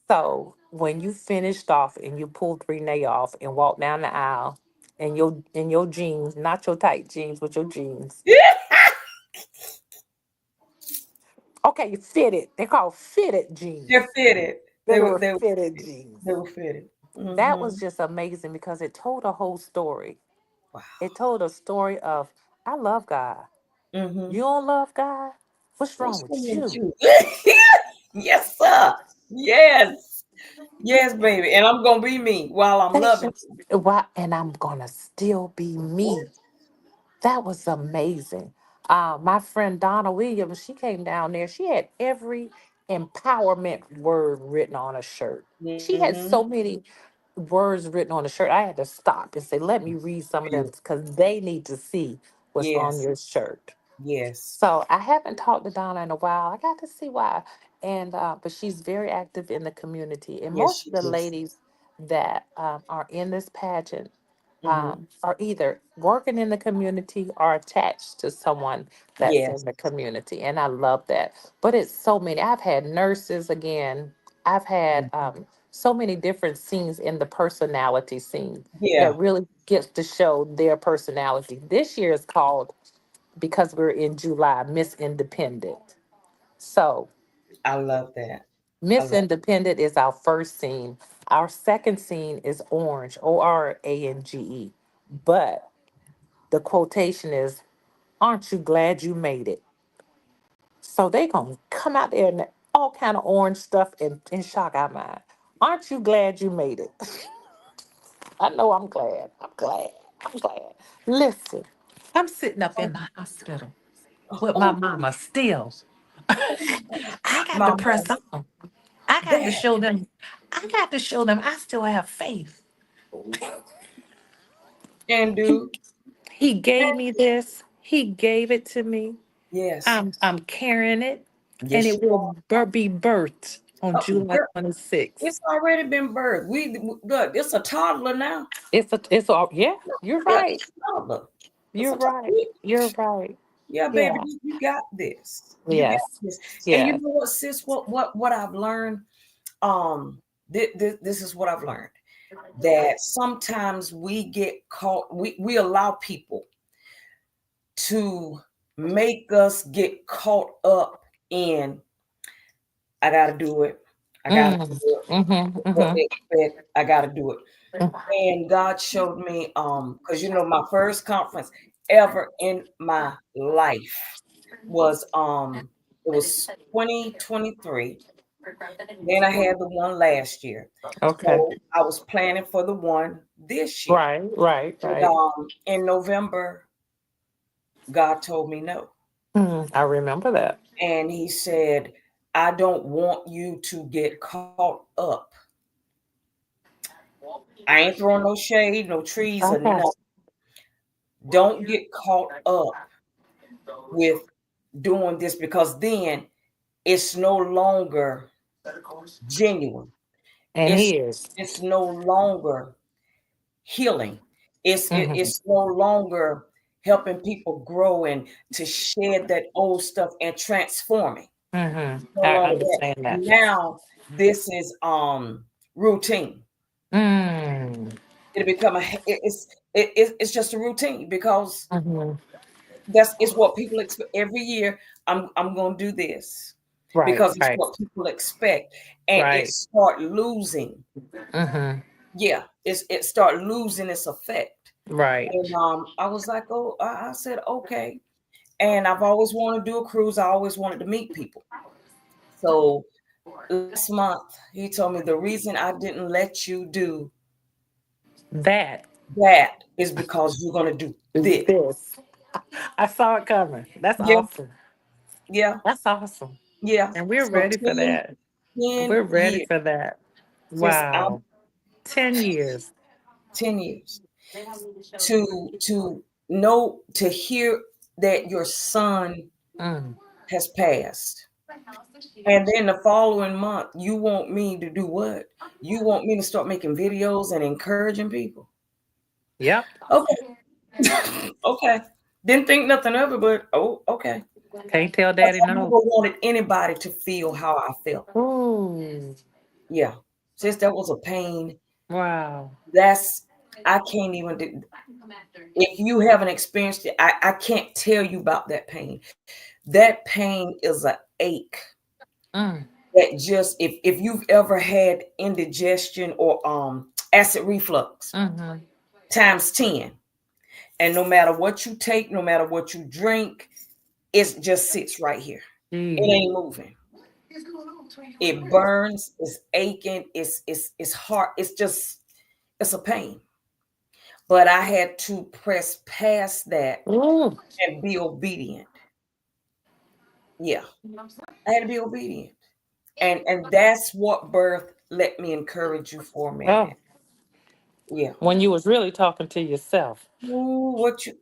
S2: So when you finished off and you pulled Renee off and walked down the aisle in your jeans, not your tight jeans, but your jeans. Okay, fitted. They're called fitted jeans.
S1: They're fitted.
S2: They were
S1: They were
S2: fitted
S1: fitted.
S2: jeans.
S1: They were fitted.
S2: That was
S1: Mm-hmm.
S2: just amazing because it told a whole story.
S1: Wow.
S2: It told a story of I love God.
S1: Mm-hmm.
S2: You don't love God? What's wrong
S1: What's
S2: with
S1: wrong with
S2: you?
S1: you? Yes, sir. Yes. Yes, baby. And I'm gonna be me while I'm
S2: That's
S1: loving
S2: just why, and I'm gonna still be me. That was amazing. My friend Donna Williams, she came down there. She had every empowerment word written on a shirt.
S1: you.
S2: She had
S1: Mm-hmm.
S2: so many words written on the shirt. I had to stop and say, "Let me read some of them because they need to see what's on
S1: Yes.
S2: your shirt."
S1: Yes.
S2: So I haven't talked to Donna in a while. I got to see why, and but she's very active in the community. And
S1: Yes,
S2: most
S1: she
S2: of the
S1: is.
S2: ladies that are in this pageant
S1: Mm-hmm.
S2: are either working in the community or attached to someone that's in
S1: Yes.
S2: the community, and I love that. But it's so many. I've had nurses again. I've had so many different scenes in the personality scene that
S1: Yeah.
S2: really gets to show their personality. This year is called, because we're in July, Miss Independent. So,
S1: I love that. I
S2: Miss
S1: love
S2: Independent is our first scene. Our second scene is Orange, Orange. But the quotation is, "Aren't you glad you made it?" So they gonna come out there and all kind of orange stuff and shock our mind. Aren't you glad you made it? I know I'm glad. I'm glad. I'm glad. Listen, I'm sitting up in my hospital with my
S1: oh,
S2: mama still. I got to
S1: mama,
S2: press on. I got to
S1: that
S2: show them. I got to show them I still have faith.
S1: can
S2: He,
S1: do.
S2: he gave me this. He gave it to me.
S1: Yes.
S2: I'm carrying it, and
S1: Yes,
S2: it
S1: you
S2: will
S1: are.
S2: be birthed on July
S1: Girl,
S2: 26th.
S1: it's already been birthed. Look, it's a toddler now.
S2: It's all, yeah. You're
S1: Yeah,
S2: right.
S1: it's a toddler. It's
S2: You're
S1: a
S2: right.
S1: toddler.
S2: You're right.
S1: Yeah, baby,
S2: Yeah.
S1: you got this. You got
S2: Yes.
S1: this. And you
S2: Yes.
S1: know what, sis? What I've learned? This is what I've learned. That sometimes we get caught. We allow people to make us get caught up in. I got to do it. I got to do
S2: Mm.
S1: it.
S2: Mm-hmm.
S1: What
S2: Mm-hmm.
S1: they expect. I got to do it. And God showed me, because my first conference ever in my life was it was 2023. Then I had the one last year.
S2: Okay.
S1: So I was planning for the one this year.
S2: Right. Right.
S1: And
S2: Right.
S1: in November, God told me no.
S2: I remember that.
S1: And he said, I don't want you to get caught up. I ain't throwing no shade, no trees or
S2: Okay.
S1: nothing. Don't get caught up with doing this because then it's no longer genuine.
S2: And
S1: It's
S2: he is.
S1: it's no longer healing.
S2: Mm-hmm.
S1: It's no longer helping people grow and to shed that old stuff and transforming.
S2: Mm-hmm.
S1: No
S2: I
S1: longer that.
S2: understand that.
S1: Now this is routine.
S2: Mm.
S1: It'll become it's just a routine because
S2: Mm-hmm.
S1: that's it's what people expect every year. I'm gonna do this
S2: Right.
S1: because it's
S2: Right.
S1: what people expect, and it
S2: Right.
S1: start losing.
S2: Mm-hmm.
S1: Yeah, it start losing its effect.
S2: Right.
S1: And I was like, oh, I said okay. And I've always wanted to do a cruise. I always wanted to meet people. So Last month, he told me the reason I didn't let you do
S2: That
S1: that is because you're going to do
S2: is
S1: this.
S2: this. I saw it coming. That's
S1: Yeah,
S2: awesome.
S1: yeah,
S2: That's awesome.
S1: yeah.
S2: And we're
S1: So
S2: ready for that.
S1: 10
S2: We're ready
S1: years
S2: for that.
S1: since I'm
S2: Wow. 10 years.
S1: 10 years to know, to hear that your son
S2: Mm.
S1: has passed. And then the following month, you want me to do what? You want me to start making videos and encouraging people?
S2: Yep.
S1: Okay. Okay. Didn't think nothing of it, but oh, okay.
S2: Can't tell
S1: Because
S2: daddy
S1: I never
S2: no.
S1: wanted anybody to feel how I felt.
S2: Ooh.
S1: Yeah. Since that was a pain,
S2: Wow.
S1: that's, I can't even do, if you haven't experienced it, I can't tell you about that pain. That pain is a ache
S2: Mm.
S1: that just, if you've ever had indigestion or acid reflux
S2: Mm-hmm.
S1: times 10, and no matter what you take, no matter what you drink, it just sits right here. It
S2: Gee.
S1: ain't moving. It burns, it's aching, it's hard, it's just, it's a pain. But I had to press past that
S2: Ooh.
S1: and be obedient. Yeah, I had to be obedient. And that's what birth, let me encourage you for a
S2: Oh.
S1: minute. Yeah.
S2: When you was really talking to yourself.
S1: Ooh, what you,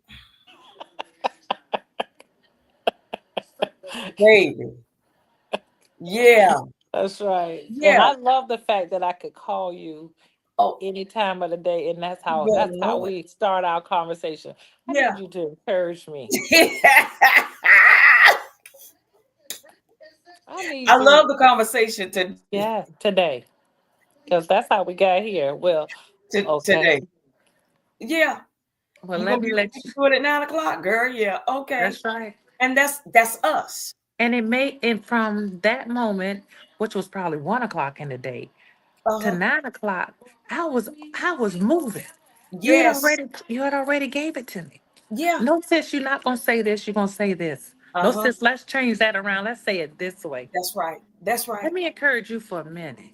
S1: baby. Yeah,
S2: That's right. And
S1: yeah.
S2: I love the fact that I could call you
S1: Oh,
S2: any time of the day, and that's
S1: you
S2: how
S1: better
S2: that's how
S1: know it.
S2: we start our conversation. I
S1: Yeah.
S2: need you to encourage me. I
S1: I
S2: need
S1: love
S2: you.
S1: the conversation today.
S2: Yeah, today. Because that's how we got here. Well, okay.
S1: Today. Yeah.
S2: Well,
S1: You
S2: let
S1: gonna
S2: me
S1: be
S2: let
S1: ready
S2: you.
S1: to do it at 9 o'clock, girl. Yeah, okay.
S2: That's right.
S1: And that's us.
S2: And it made and from that moment, which was probably 1 o'clock in the day, to
S1: Uh-huh.
S2: 9 o'clock, I was moving.
S1: Yes.
S2: You had already gave it to me.
S1: Yeah.
S2: No, sis, you're not gonna say this, you're gonna say this. No,
S1: Uh-huh.
S2: sis, let's change that around. Let's say it this way.
S1: That's right. That's
S2: Let
S1: right.
S2: me encourage you for a minute.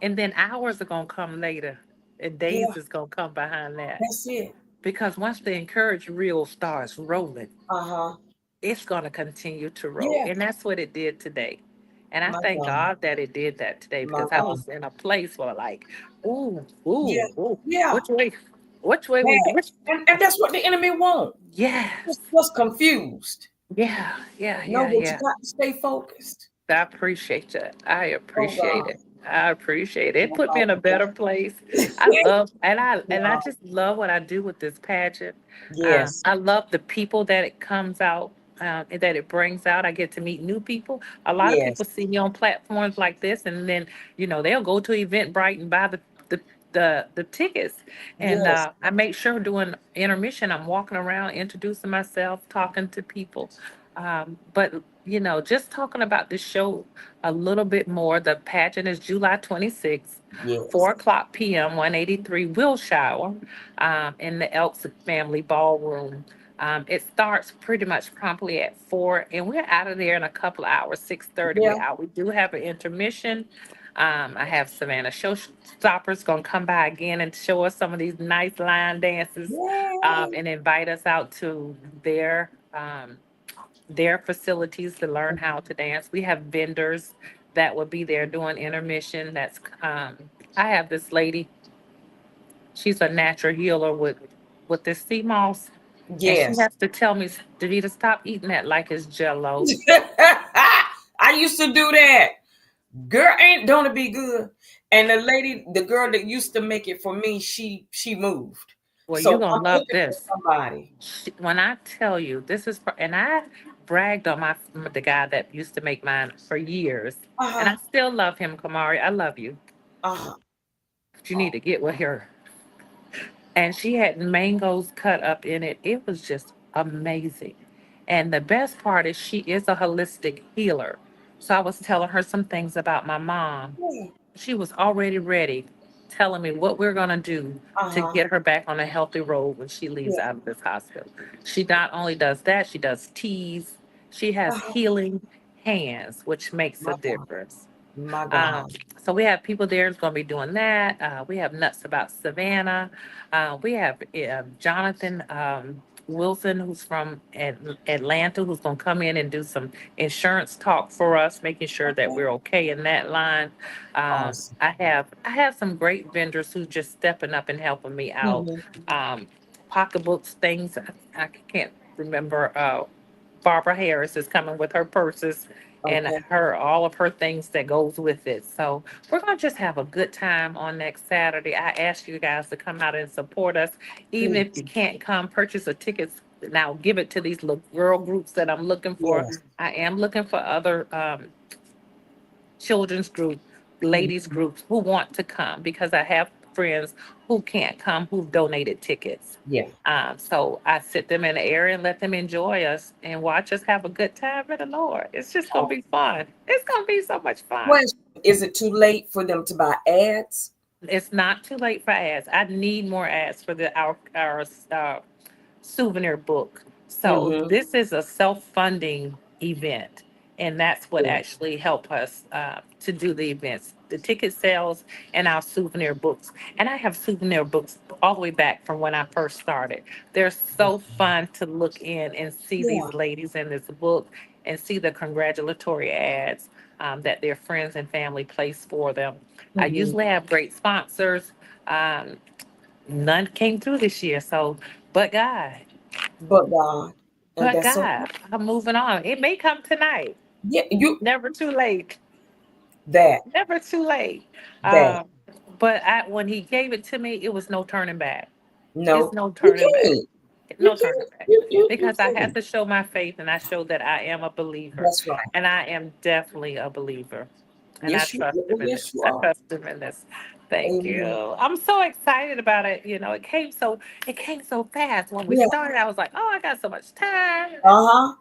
S2: And then hours are gonna come later. And
S1: Yeah,
S2: days is gonna come behind that.
S1: that's it.
S2: Because once the encourage reel starts rolling,
S1: Uh-huh.
S2: it's going to continue to roll.
S1: Yeah.
S2: And that's what it did today. And I
S1: My
S2: thank
S1: God.
S2: God that it did that today
S1: My
S2: because I
S1: God.
S2: was in a place where like, ooh,
S1: Yeah.
S2: ooh, ooh,
S1: Yeah.
S2: which way we,
S1: That.
S2: which,
S1: And that's what the enemy wants.
S2: yes,
S1: Just confused.
S2: yeah, yeah,
S1: No,
S2: yeah,
S1: but you
S2: yeah.
S1: got to stay focused.
S2: I appreciate that. I
S1: Oh
S2: appreciate
S1: God.
S2: it. I appreciate it. It
S1: Oh
S2: put me in a
S1: God.
S2: better place. I love and I
S1: Wow.
S2: just love what I do with this pageant.
S1: Yes.
S2: I love the people that it comes out, and that it brings out. I get to meet new people. A lot of
S1: Yes.
S2: people see me on platforms like this, and then they'll go to Eventbrite and buy the the tickets. And
S1: Yes.
S2: I make sure during intermission I'm walking around introducing myself, talking to people. But just talking about the show a little bit more. The pageant is July 26th,
S1: Yes.
S2: 4 o'clock p.m., 183 Wilshire, in the Elks Family Ballroom. It starts pretty much promptly at 4, and we're out of there in a couple of hours. 6:30,
S1: Yeah.
S2: we're out. We do have an intermission. I have Savannah Showstoppers gonna come by again and show us some of these nice line dances,
S1: Yay.
S2: and invite us out to their facilities to learn how to dance. We have vendors that will be there doing intermission. I have this lady. She's a natural healer with this sea moss, and she
S1: Yes.
S2: has to tell me, Davita, stop eating that like it's Jello.
S1: I used to do that. Girl, ain't don't it be good? And the lady, the girl that used to make it for me, she moved.
S2: Well,
S1: So
S2: you're gonna
S1: I'm
S2: love
S1: looking for
S2: this.
S1: somebody.
S2: When I tell you this is, and I bragged on the guy that used to make mine for years, and I
S1: Uh-huh.
S2: still love him, Kamari. I love you,
S1: Uh-huh.
S2: but you need
S1: Oh,
S2: to get with her. And she had mangoes cut up in it. It was just amazing. And the best part is she is a holistic healer. So I was telling her some things about my mom.
S1: yeah.
S2: She was already ready, telling me what we're going to do to
S1: Uh-huh.
S2: get her back on a healthy road when she leaves
S1: Yeah.
S2: out of this hospital. She not only does that, she does teas. She has
S1: Uh-huh.
S2: healing hands, which makes a
S1: My God.
S2: difference.
S1: My
S2: Um,
S1: God.
S2: so we have people there who's going to be doing that. We have Nuts About Savannah. We have Jonathan Wilson, who's from Atlanta, who's going to come in and do some insurance talk for us, making sure that
S1: Okay.
S2: we're okay in that line.
S1: Awesome.
S2: I have some great vendors who just stepping up and helping me out.
S1: Hmm.
S2: Um, Pocketbooks, things I can't remember. Barbara Harris is coming with her purses and
S1: Okay.
S2: her all of her things that goes with it. So we're gonna just have a good time on next Saturday. I ask you guys to come out and support us. Even if you
S1: Please.
S2: can't come, purchase a ticket. Now give it to these little girl groups that I'm looking for.
S1: Yes.
S2: I am looking for other children's group, ladies
S1: Hmm.
S2: groups who want to come because I have friends who can't come who've donated tickets.
S1: Yeah.
S2: So I sit them in the area and let them enjoy us and watch us have a good time in the Lord. It's just gonna be fun. It's gonna be so much fun.
S1: Question: is it too late for them to buy ads?
S2: It's not too late for ads. I need more ads for our souvenir book. So
S1: Mm-hmm.
S2: this is a self-funding event, and that's what
S1: Yeah.
S2: actually helped us to do the events, the ticket sales, and our souvenir books. And I have souvenir books all the way back from when I first started. They're so fun to look in and see
S1: Yeah.
S2: these ladies in this book and see the congratulatory ads that their friends and family place for them. I
S1: Hmm.
S2: usually have great sponsors. Um, None came through this year, so but God.
S1: But God, and
S2: But
S1: that's so.
S2: God, I'm moving on. It may come tonight.
S1: Yeah. You
S2: Never too late.
S1: that
S2: Never too late.
S1: that
S2: Um, but when he gave it to me, it was no turning back. It's
S1: no,
S2: no
S1: you
S2: turning back.
S1: can't. You
S2: No turning
S1: can't.
S2: back.
S1: You
S2: Because I had
S1: can't.
S2: to show my faith and I showed that I am a believer.
S1: That's right.
S2: And I am definitely a believer. And I
S1: Yes, you.
S2: trust him in
S1: Yes,
S2: this.
S1: you
S2: I
S1: are.
S2: trust him in this. Thank you.
S1: Amen.
S2: I'm so excited about it. It came so fast. When we
S1: Yeah.
S2: started, I was like, oh, I got so much time.
S1: Uh-huh.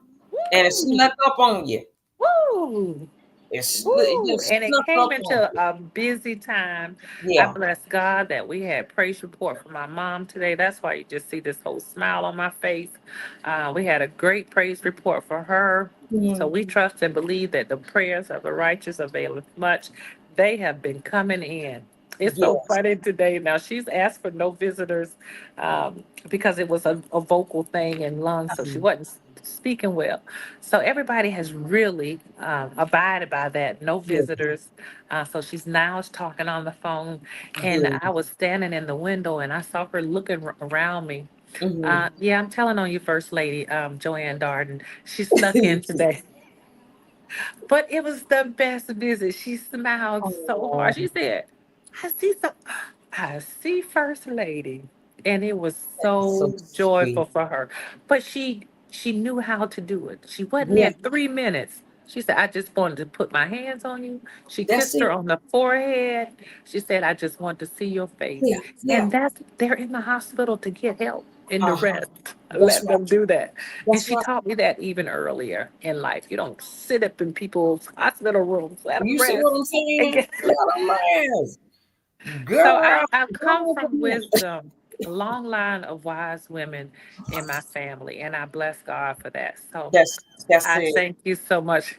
S1: And it
S2: Woo!
S1: snuck up on you.
S2: Woo!
S1: It
S2: Woo!
S1: just
S2: And it
S1: snuck
S2: came
S1: up on
S2: into
S1: you.
S2: a busy time. I
S1: Yeah.
S2: bless God that we had praise report from my mom today. That's why you just see this whole smile on my face. We had a great praise report for her. So
S1: Mhm.
S2: we trust and believe that the prayers of the righteous availeth much. They have been coming in. It's so
S1: Yes.
S2: funny today. Now she's asked for no visitors because it was a vocal thing and lungs, so she
S1: Mhm.
S2: wasn't speaking well. So everybody has really abided by that. No
S1: Good.
S2: visitors. So she's now talking on the phone, and
S1: Good.
S2: I was standing in the window and I saw her looking around me.
S1: Hmm.
S2: Yeah, I'm telling on you, First Lady Joanne Darden. She snuck in today, but it was the best visit. She smiled so
S1: Oh,
S2: hard. She said, "I see some, I see First Lady," and it was
S1: so
S2: so joyful
S1: sweet.
S2: for her. But she knew how to do it. She wasn't
S1: Yeah.
S2: there 3 minutes. She said, "I just wanted to put my hands on you." She
S1: That's
S2: kissed her
S1: it.
S2: on the forehead. She said, "I just want to see your face."
S1: Yeah. Yeah.
S2: And they're in the hospital to get help and to
S1: Uh-huh.
S2: rest.
S1: That's
S2: Let
S1: right.
S2: them do that. And
S1: That's
S2: she
S1: right.
S2: taught me that even earlier in life. You don't sit up in people's hospital rooms. Let them
S1: You see what
S2: rest.
S1: I'm
S2: And
S1: saying?
S2: get...
S1: Let 'em rest.
S2: So
S1: Girl,
S2: I've come
S1: go
S2: from
S1: again.
S2: wisdom, a long line of wise women in my family, and I bless God for that. So
S1: That's
S2: I
S1: it.
S2: thank you so much.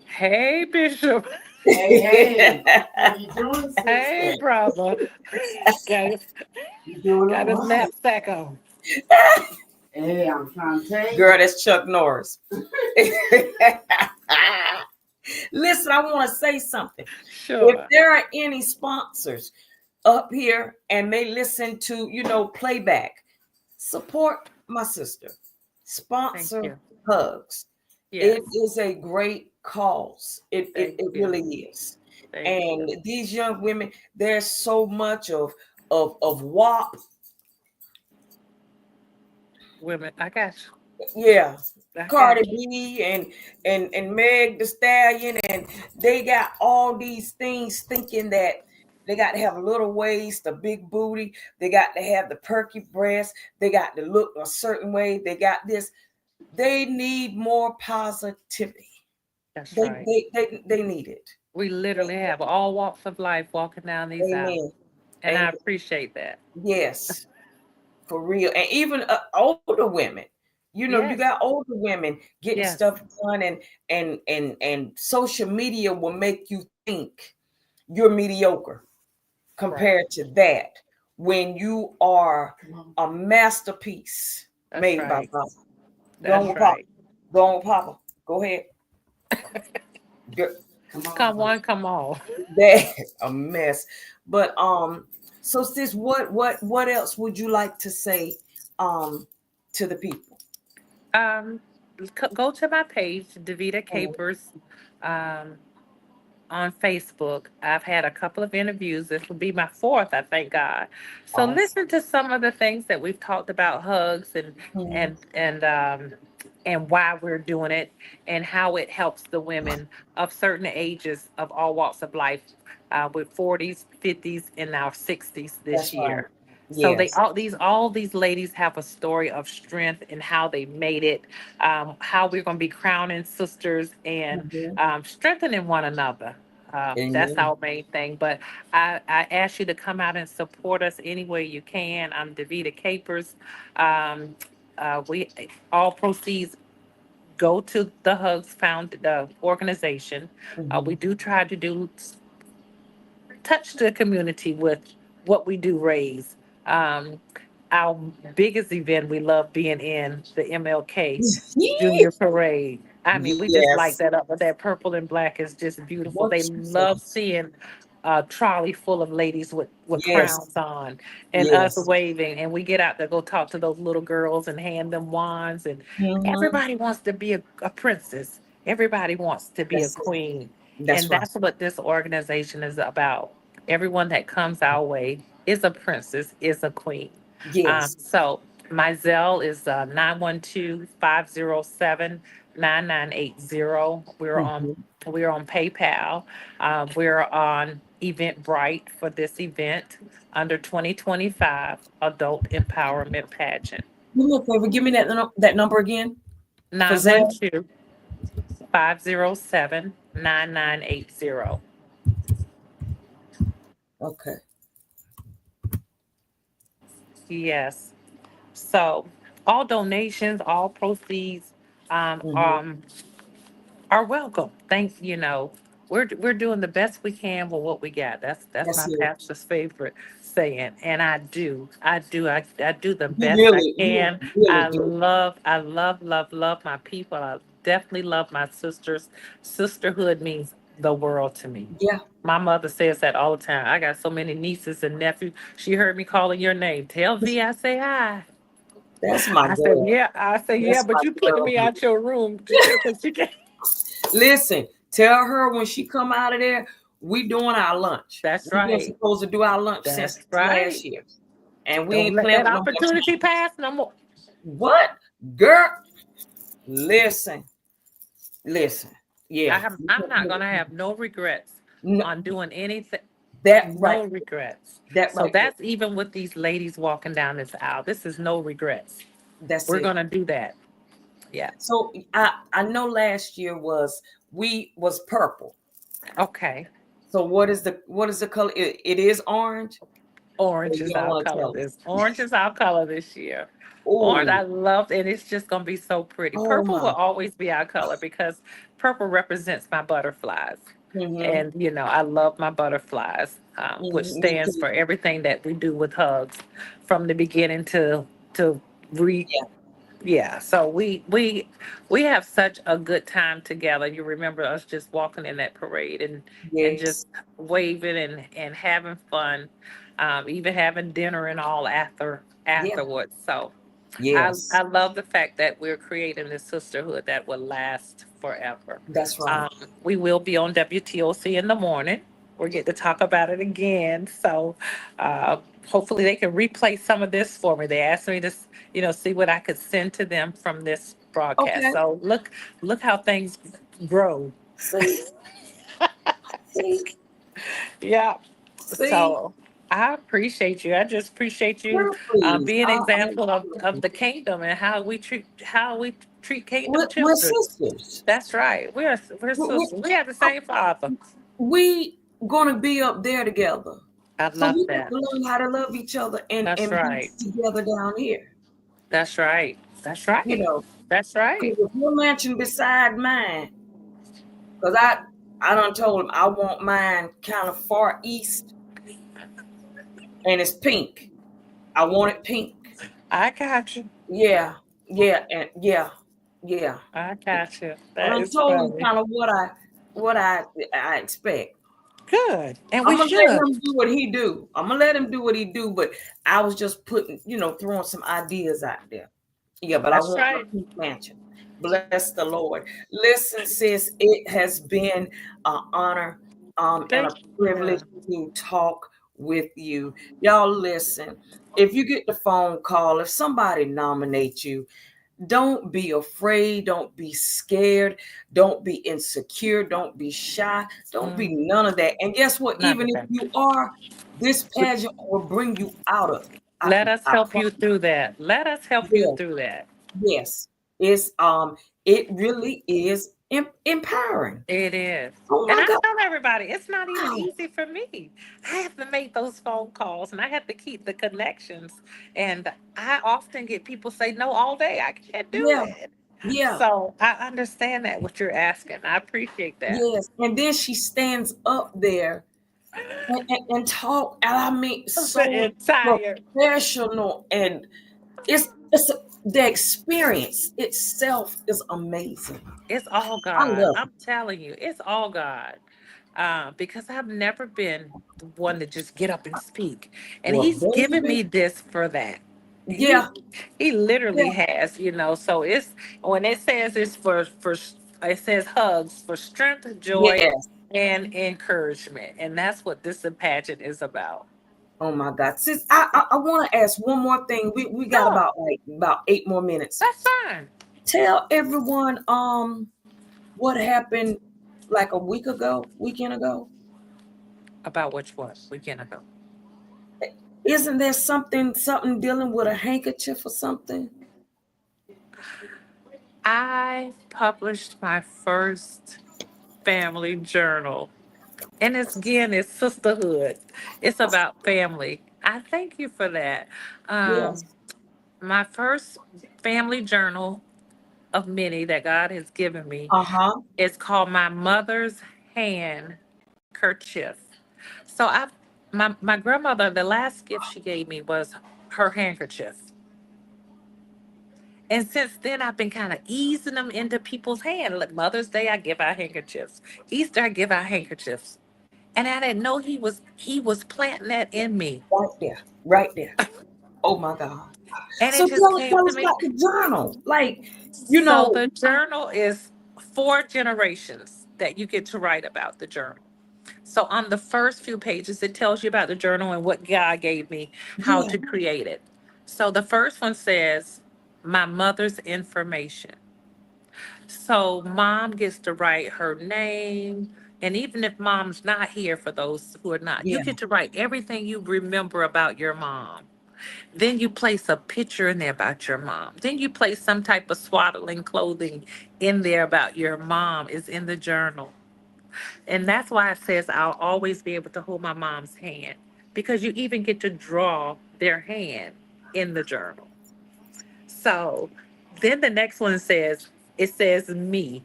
S2: Hey, Bishop.
S3: Hey, hey, how you doing,
S2: Hey,
S3: sister?
S2: brother. Got his,
S3: You doing
S2: got
S3: all
S2: his
S3: right?
S2: knapsack on.
S3: Hey, I'm trying to tell you.
S1: Girl, that's Chuck Norris. Listen, I want to say something. If
S2: Sure.
S1: there are any sponsors up here and may listen to, playback, support my sister.
S2: Thank
S1: Sponsor
S2: you.
S1: Hugs. It
S2: Yes.
S1: is a great cause. It, it,
S2: Thank
S1: it
S2: you.
S1: really is.
S2: Thank
S1: And
S2: you.
S1: these young women, there's so much of WAP.
S2: Women, I got
S1: Yeah.
S2: you. I
S1: Cardi
S2: got you.
S1: B and Meg the Stallion, and they got all these things thinking that they got to have a little waist, a big booty, they got to have the perky breast, they got to look a certain way, they got this. They need more positivity.
S2: That's
S1: They
S2: right.
S1: they they, they need it.
S2: We literally have all walks of life walking down these aisles.
S1: Amen.
S2: And I
S1: Amen.
S2: appreciate that.
S1: Yes, for real. And even older women, You
S2: Yes.
S1: got older women getting
S2: Yes.
S1: stuff done, and social media will make you think you're mediocre
S2: Right.
S1: compared to that when you are a masterpiece
S2: That's
S1: made by
S2: right.
S1: God. Go on
S2: That's
S1: with Papa.
S2: right.
S1: Go on with Papa. Go ahead. Girl,
S3: Come on,
S2: Come
S3: Papa.
S2: on, come on.
S1: that a mess. But so sis, what else would you like to say um to the people?
S2: Um, go to my page, DAVITA
S1: Mhm.
S2: Capers. Um, on Facebook. I've had a couple of interviews. This will be my fourth, I thank God. So
S1: Awesome.
S2: listen to some of the things that we've talked about, hugs
S1: Mhm.
S2: and and um and why we're doing it and how it helps the women of certain ages of all walks of life, with 40s, 50s, and now 60s this
S1: That's right.
S2: year. So they
S1: Yes.
S2: all these ladies have a story of strength and how they made it, how we're going to be crowning sisters and
S1: Mhm.
S2: strengthening one another. That's
S1: Amen.
S2: our main thing. But I ask you to come out and support us any way you can. I'm Davita Capers. Um, we all proceeds go to the Hugs Found organization. We
S1: Mhm.
S2: do try to do touch the community with what we do raise. Um, our biggest event we love being in the MLK Junior Parade. I mean, we just like
S1: Yes.
S2: that up, but that purple and black is just beautiful.
S1: What
S2: They
S1: she said.
S2: love seeing a trolley full of ladies with
S1: Yes.
S2: crowns on and us
S1: Yes.
S2: waving. And we get out there, go talk to those little girls and hand them wands. And
S1: Mhm.
S2: everybody wants to be a princess. Everybody wants to be a
S1: That's it.
S2: queen.
S1: That's
S2: And
S1: right.
S2: that's what this organization is about. Everyone that comes our way is a princess, is a queen.
S1: Yes.
S2: So my Zelle is 912
S1: Mhm.
S2: We're on PayPal. We're on Eventbrite for this event under 2025 Adult Empowerment Pageant.
S1: Do me a favor. Give me that number again for
S2: Nine one
S1: Zell.
S2: two 507 9980.
S1: Okay.
S2: Yes. So all donations, all proceeds, um,
S1: Mhm.
S2: um, are welcome. We're doing the best we can with what we got. That's
S1: That's
S2: my
S1: it.
S2: pastor's favorite saying, and I do the
S1: You
S2: best I
S1: really, you
S2: can.
S1: really do.
S2: Love my people. I definitely love my sisters. Sisterhood means the world to me.
S1: Yeah.
S2: My mother says that all the time. I got so many nieces and nephews. She heard me calling your name. Tell V I say hi.
S1: That's my
S2: I said,
S1: girl.
S2: yeah. I said, yeah,
S1: That's
S2: but
S1: my
S2: you putting
S1: girl.
S2: me out your room because you can't.
S1: Listen, tell her when she come out of there, we doing our lunch.
S2: That's
S1: We've been
S2: right.
S1: supposed to do our lunch since
S2: That's
S1: last
S2: right.
S1: year, and we
S2: Don't
S1: ain't
S2: let
S1: playing
S2: that
S1: with no more
S2: opportunity
S1: time.
S2: pass no more.
S1: What, girl? Listen, listen. Yeah,
S2: I'm not gonna have no regrets
S1: no,
S2: on doing anything.
S1: that right,
S2: No regrets.
S1: that
S2: So
S1: right there.
S2: that's even with these ladies walking down this aisle. This is no regrets.
S1: That's
S2: We're
S1: it.
S2: gonna do that. Yeah.
S1: So I know last year was purple.
S2: Okay.
S1: So what is the color? It is orange. Or
S2: Orange
S1: you
S2: is
S1: don't
S2: our
S1: want to
S2: color
S1: tell us?
S2: this. Orange is our color this year. Orange,
S1: Oh,
S2: I love, and it's just gonna be so pretty.
S1: oh
S2: Purple will
S1: my.
S2: always be our color because purple represents my butterflies.
S1: Mm-hmm.
S2: And I love my butterflies, which
S1: Me
S2: stands
S1: too.
S2: for everything that we do with hugs, from the beginning to re
S1: Yeah.
S2: yeah. So we have such a good time together. You remember us just walking in that parade and
S1: Yes.
S2: just waving and having fun, even having dinner and all
S1: Yeah.
S2: afterwards. So I
S1: Yes.
S2: love the fact that we're creating this sisterhood that will last forever.
S1: That's right.
S2: Um, we will be on WTOC in the morning. We'll get to talk about it again. So uh, hopefully they can replay some of this for me. They asked me to, see what I could send to them from this broadcast.
S1: Okay.
S2: So look how things grow.
S1: See, see,
S2: Yeah.
S1: see.
S2: So I appreciate you. I just appreciate you
S1: Girl, please.
S2: being an example of the kingdom and how we treat kingdom
S1: We're
S2: children.
S1: sisters.
S2: That's right. We're
S1: We, we,
S2: sisters. We have the same father.
S1: we gonna be up there together.
S2: I
S1: So
S2: love
S1: we got
S2: that.
S1: to learn how to love each other and
S2: That's
S1: be
S2: right.
S1: together down here.
S2: That's right. That's
S1: You
S2: right.
S1: know,
S2: That's right.
S1: because if your mansion beside mine, because I done told him I want mine kind of far east and it's pink. I want it pink.
S2: I got you.
S1: Yeah, yeah, and yeah, yeah.
S2: I got you.
S1: I
S2: That
S1: done
S2: is
S1: told him
S2: funny.
S1: kind of what I expect.
S2: Good. And we
S1: I'm gonna let
S2: should.
S1: him do what he do. I'm gonna let him do what he do. But I was just putting, throwing some ideas out there. Yeah, but I
S2: That's
S1: want my
S2: right.
S1: pink mansion. Bless the Lord. Listen, sis, it has been an honor and a
S2: Thank
S1: privilege
S2: you.
S1: to talk with you. Y'all listen. If you get the phone call, if somebody nominates you, don't be afraid. Don't be scared. Don't be insecure. Don't be shy. Don't be
S2: Mm,
S1: none of that. And guess what?
S2: none
S1: Even
S2: of
S1: if
S2: that.
S1: you are, this pageant will bring you out of it.
S2: Let us
S1: I
S2: help you
S1: promise.
S2: through that. Let us help you
S1: Yes,
S2: through that.
S1: yes. It really is empowering.
S2: It is.
S1: Oh
S2: And
S1: my
S2: I
S1: God.
S2: tell everybody, it's not even
S1: Wow.
S2: easy for me. I have to make those phone calls and I have to keep the connections. And I often get people say no all day. I can't do
S1: Yeah,
S2: it.
S1: yeah,
S2: So I understand that what you're asking. I appreciate that.
S1: yes. And then she stands up there and talk, and I mean,
S2: The
S1: so
S2: entire,
S1: professional, and the experience itself is amazing.
S2: it's all
S1: I
S2: God.
S1: love it.
S2: I'm telling you, it's all God. Because I've never been the one to just get up and speak. And
S1: Well,
S2: he's given
S1: baby,
S2: me this for that.
S1: yeah,
S2: He literally
S1: yeah,
S2: has, so it's when it says it's for it says hugs for strength, joy,
S1: yes.
S2: and encouragement. And that's what this pageant is about.
S1: Oh my God, sis, I want to ask one more thing. We got
S2: Sure,
S1: about 8 more minutes.
S2: that's fine.
S1: Tell everyone what happened like a weekend ago.
S2: About which one? Weekend ago.
S1: Isn't there something dealing with a handkerchief or something?
S2: I published my first family journal. And it's sisterhood. It's about family. I thank you for that.
S1: Yes.
S2: My first family journal of many that God has given me
S1: Uh-huh.
S2: is called My Mother's Hand Kerchief. So my grandmother, the last gift she gave me was her handkerchief. And since then, I've been kind of easing them into people's hand. Like Mother's Day, I give out handkerchiefs. Easter, I give out handkerchiefs. And I didn't know he was planting that in me.
S1: Right there. Right there. Oh my God.
S2: And
S1: So
S2: it just came
S1: tell
S2: to
S1: us
S2: me.
S1: about the journal. Like, you
S2: So
S1: know,
S2: the journal is 4 generations that you get to write about the journal. So on the first few pages, it tells you about the journal and what God gave me, how
S1: yeah,
S2: to create it. So the first one says, My mother's information. So mom gets to write her name. And even if mom's not here, for those who are not, you
S1: yeah,
S2: get to write everything you remember about your mom. Then you place a picture in there about your mom. Then you place some type of swaddling clothing in there about your mom is in the journal. And that's why it says I'll always be able to hold my mom's hand because you even get to draw their hand in the journal. So then the next one says, it says me.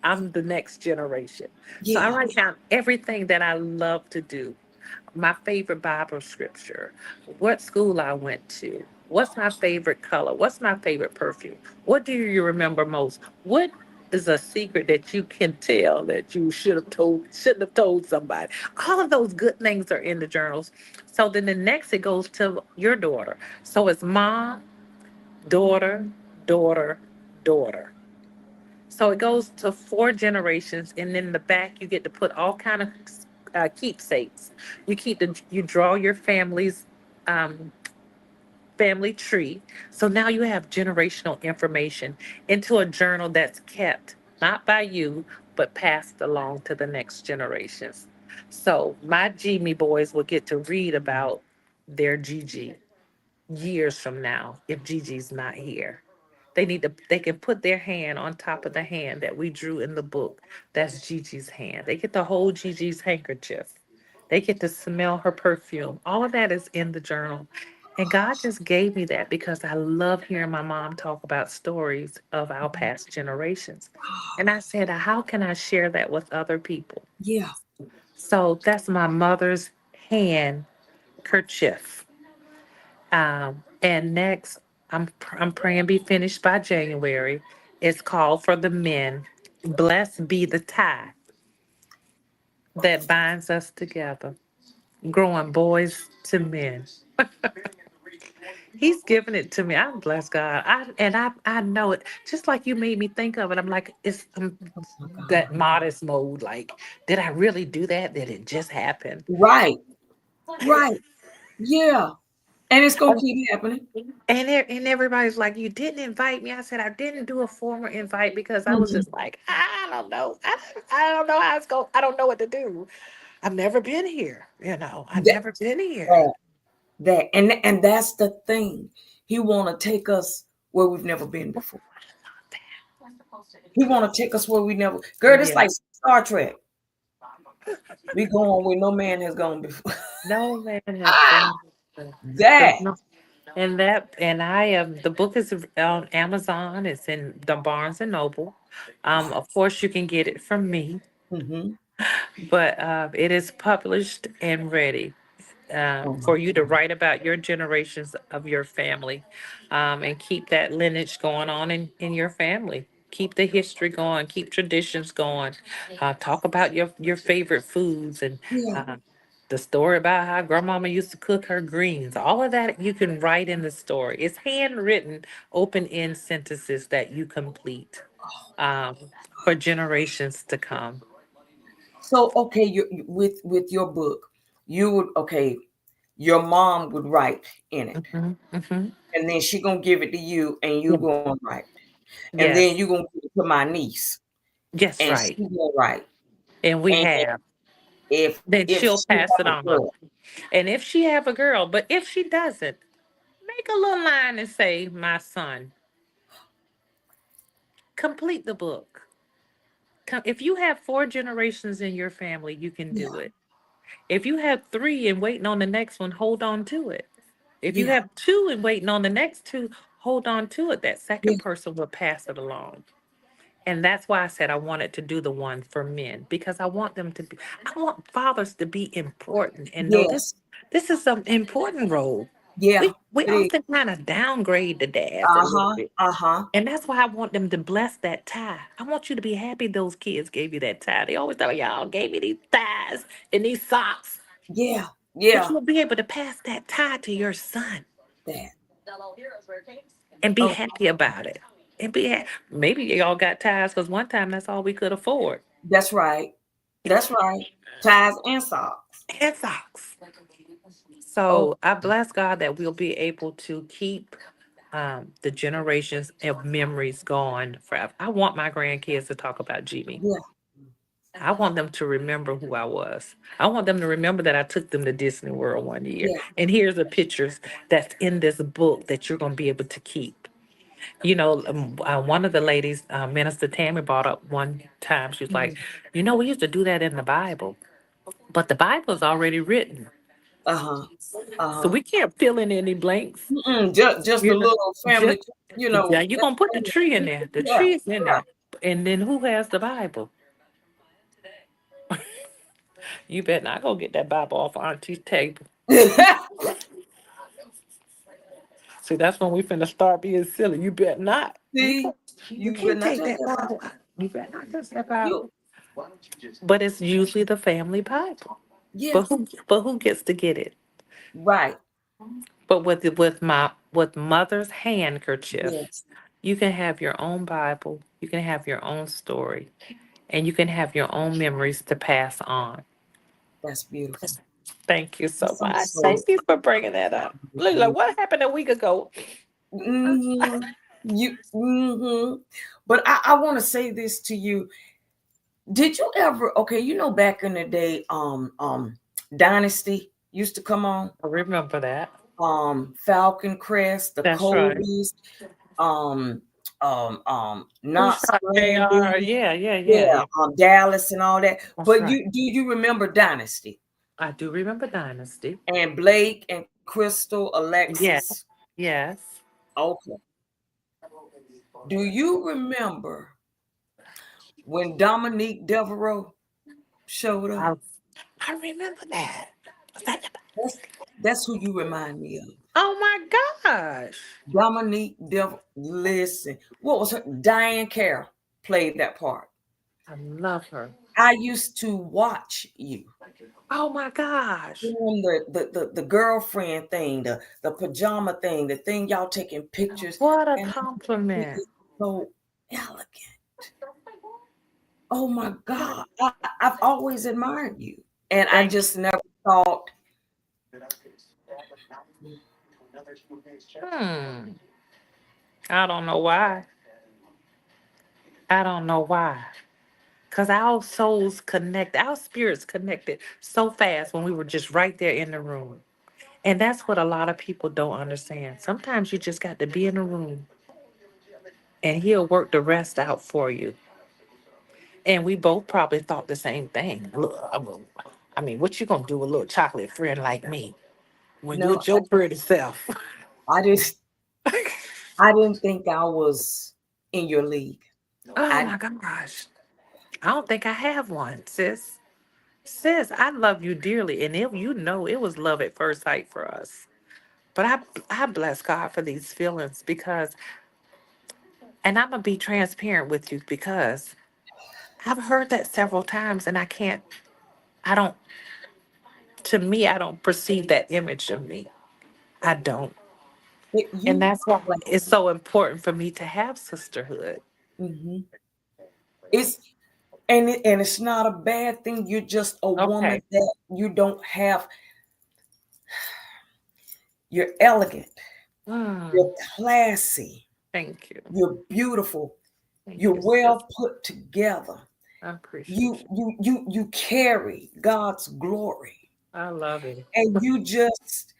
S2: I'm the next generation. So I
S1: yeah,
S2: write down everything that I love to do. My favorite Bible scripture, what school I went to, what's my favorite color, what's my favorite perfume, what do you remember most, what is a secret that you can tell that you shouldn't have told somebody. All of those good things are in the journals. So then the next it goes to your daughter. So it's mom, daughter, daughter, daughter. So it goes to 4 generations, and in the back you get to put all kind of keepsakes. You draw your um, family tree. So now you have generational information into a journal that's kept not by you, but passed along to the next generations. So my Jimmy boys will get to read about their Gigi years from now if Gigi's not here. They can put their hand on top of the hand that we drew in the book. That's Gigi's hand. They get to hold Gigi's handkerchief. They get to smell her perfume. All of that is in the journal. And God just gave me that because I love hearing my mom talk about stories of our past generations. And I said, how can I share that with other people?
S1: Yeah.
S2: So that's my mother's hand kerchief. And next, I'm praying be finished by January. It's called for the men. Blessed be the tie that binds us together, growing boys to men. He's given it to me. I'm blessed God. I know it. Just like you made me think of it. I'm like, it's
S1: Oh my
S2: that
S1: God.
S2: modest mode. Like, did I really do that? Did it just happen?
S1: Right. Right. Yeah. And it's gonna keep happening.
S2: And everybody's like, you didn't invite me. I said I didn't do a formal invite because I was
S1: Mhm.
S2: just like, I don't know. I don't know how it's going. I don't know what to do. I've never been here. I've
S1: That,
S2: never been here.
S1: that, and that's the thing. He want to take us where we've never been before. He want to take us where we never. Girl, it's
S2: Yeah.
S1: like Star Trek. We going where no man has gone before.
S2: No man has
S1: Ah,
S2: gone before.
S1: that.
S2: There's no and I am the book is on Amazon. It's in the Barnes and Noble. Of course you can get it from me,
S1: Mm-hmm.
S2: but it is published and ready
S1: Oh my
S2: for you to
S1: God.
S2: write about your generations of your family, and keep that lineage going on in your family. Keep the history going. Keep traditions going. Talk about your favorite foods and
S1: Yeah.
S2: uh, the story about how grandmama used to cook her greens. All of that you can write in the story. It's handwritten, open end sentences that you complete um, for generations to come.
S1: So okay, with your book, you would okay. Your mom would write in it,
S2: Hmm. Hmm.
S1: and then she gonna give it to you, and you gonna write, and then
S2: Yes.
S1: you gonna give it to my niece,
S2: Yes.
S1: and she
S2: Right.
S1: gonna write.
S2: And we
S1: And
S2: have. Then
S1: if
S2: she'll
S1: she
S2: pass
S1: have
S2: it
S1: a
S2: on.
S1: girl,
S2: And if she have a girl, but if she doesn't, make a little line and say, "My son, complete the book." If you have four generations in your family, you can
S1: yeah,
S2: do it. If you have three and waiting on the next one, hold on to it. If you
S1: yeah,
S2: have two and waiting on the next two, hold on to it. That
S1: yeah,
S2: second person will pass it along. And that's why I said I wanted to do the one for men because I want them to be, I want fathers to be important and know this
S1: yes,
S2: this is an important role.
S1: yeah,
S2: We
S1: it is.
S2: often kind of downgrade the dads a little
S1: Uh-huh,
S2: bit.
S1: uh-huh,
S2: And that's why I want them to bless that tie. I want you to be happy those kids gave you that tie. They always tell me, y'all gave me these ties and these socks.
S1: yeah,
S2: But
S1: yeah,
S2: you'll be able to pass that tie to your son
S1: that.
S2: and be
S1: Oh,
S2: happy about it. And maybe y'all got ties because one time that's all we could afford.
S1: that's right. That's right. Ties and socks.
S2: And socks.
S1: Oh,
S2: So I bless God that we'll be able to keep the generations of memories going forever. I want my grandkids to talk about Jimmy.
S1: yeah,
S2: I want them to remember who I was. I want them to remember that I took them to Disney World one year.
S1: yeah,
S2: And here's the pictures that's in this book that you're going to be able to keep. One of the ladies, Minister Tammy, brought up one time. She was like,
S1: mhm,
S2: we used to do that in the Bible, but the Bible is already written.
S1: uh-huh,
S2: So
S1: uh-huh.
S2: we can't fill in any blanks.
S1: Mm-mm, just a
S2: You know,
S1: little family,
S2: just
S1: you
S2: yeah,
S1: know.
S2: you're gonna put the tree in there. The
S1: Yeah,
S2: tree is in there. And then who has the Bible? You better not go get that Bible off Auntie's table.
S1: yeah.
S2: See, that's when we finna start being silly. You better not. You
S1: See,
S2: can't, you
S1: you better
S2: can't
S1: not
S2: take
S1: touch
S2: that
S1: that Bible.
S2: Bible out. You better not touch that
S1: You,
S2: Bible. But it's usually the family Bible.
S1: yeah,
S2: But who gets to get it?
S1: right.
S2: But with mother's handkerchief,
S1: Yes,
S2: you can have your own Bible, you can have your own story, and you can have your own memories to pass on.
S1: that's beautiful.
S2: Thank you so
S1: That's so,
S2: much.
S1: so
S2: Thank you for bringing that up. Look, like, what happened a week ago?
S1: hmm But I want to say this to you. Did you ever, okay, back in the day, Dynasty used to come on,
S2: I remember that.
S1: Falcon Crest, the
S2: That's right.
S1: Colbys, um,
S2: Who
S1: Not
S2: shot
S1: Stranded,
S2: JR? Yeah, yeah, yeah,
S1: yeah,
S2: yeah.
S1: Dallas and all that.
S2: That's
S1: But
S2: right.
S1: do you remember Dynasty
S2: I do remember Dynasty.
S1: and Blake and Crystal,
S2: Yes,
S1: Alexis.
S2: yes.
S1: Okay. Do you remember when Dominique Devereaux showed up?
S2: I, I remember that. Was that the-
S1: That's, that's who you remind me of.
S2: Oh my gosh.
S1: Dominique Devereaux. Listen, what was her? Diane Carroll played that part.
S2: I love her.
S1: I used to watch you
S2: Oh my gosh.
S1: doing the girlfriend thing, the pajama thing, the thing y'all taking pictures,
S2: What a
S1: and it
S2: compliment.
S1: is so elegant. Oh my God. I've always admired you. And I
S2: Thank
S1: just never thought,
S2: Hmm. I don't know why. I don't know why. Because our souls connect, our spirits connected so fast when we were just right there in the room. And that's what a lot of people don't understand. Sometimes you just got to be in the room and he'll work the rest out for you. And we both probably thought the same thing. Look, I mean, what you gonna do with a little chocolate friend like me when you're
S1: no,
S2: your pretty self?
S1: I just I didn't think I was in your league.
S2: Oh
S1: I
S2: my gosh. I don't think I have one, sis. Sis, I love you dearly. And if you know it was love at first sight for us. But I bless God for these feelings because, and I'm gonna be transparent with you because I've heard that several times and I don't, to me, I don't perceive that image of me. I don't. And
S1: you
S2: that's why it's so important for me to have sisterhood.
S1: mhm. It's and it's not a bad thing. You're just a woman
S2: Okay.
S1: that you don't have. You're elegant.
S2: Mm,
S1: You're classy.
S2: thank you.
S1: You're beautiful.
S2: Thank
S1: You're
S2: you, sis.
S1: well put together.
S2: I appreciate
S1: You
S2: you.
S1: you you you carry God's glory,
S2: I love it.
S1: and you just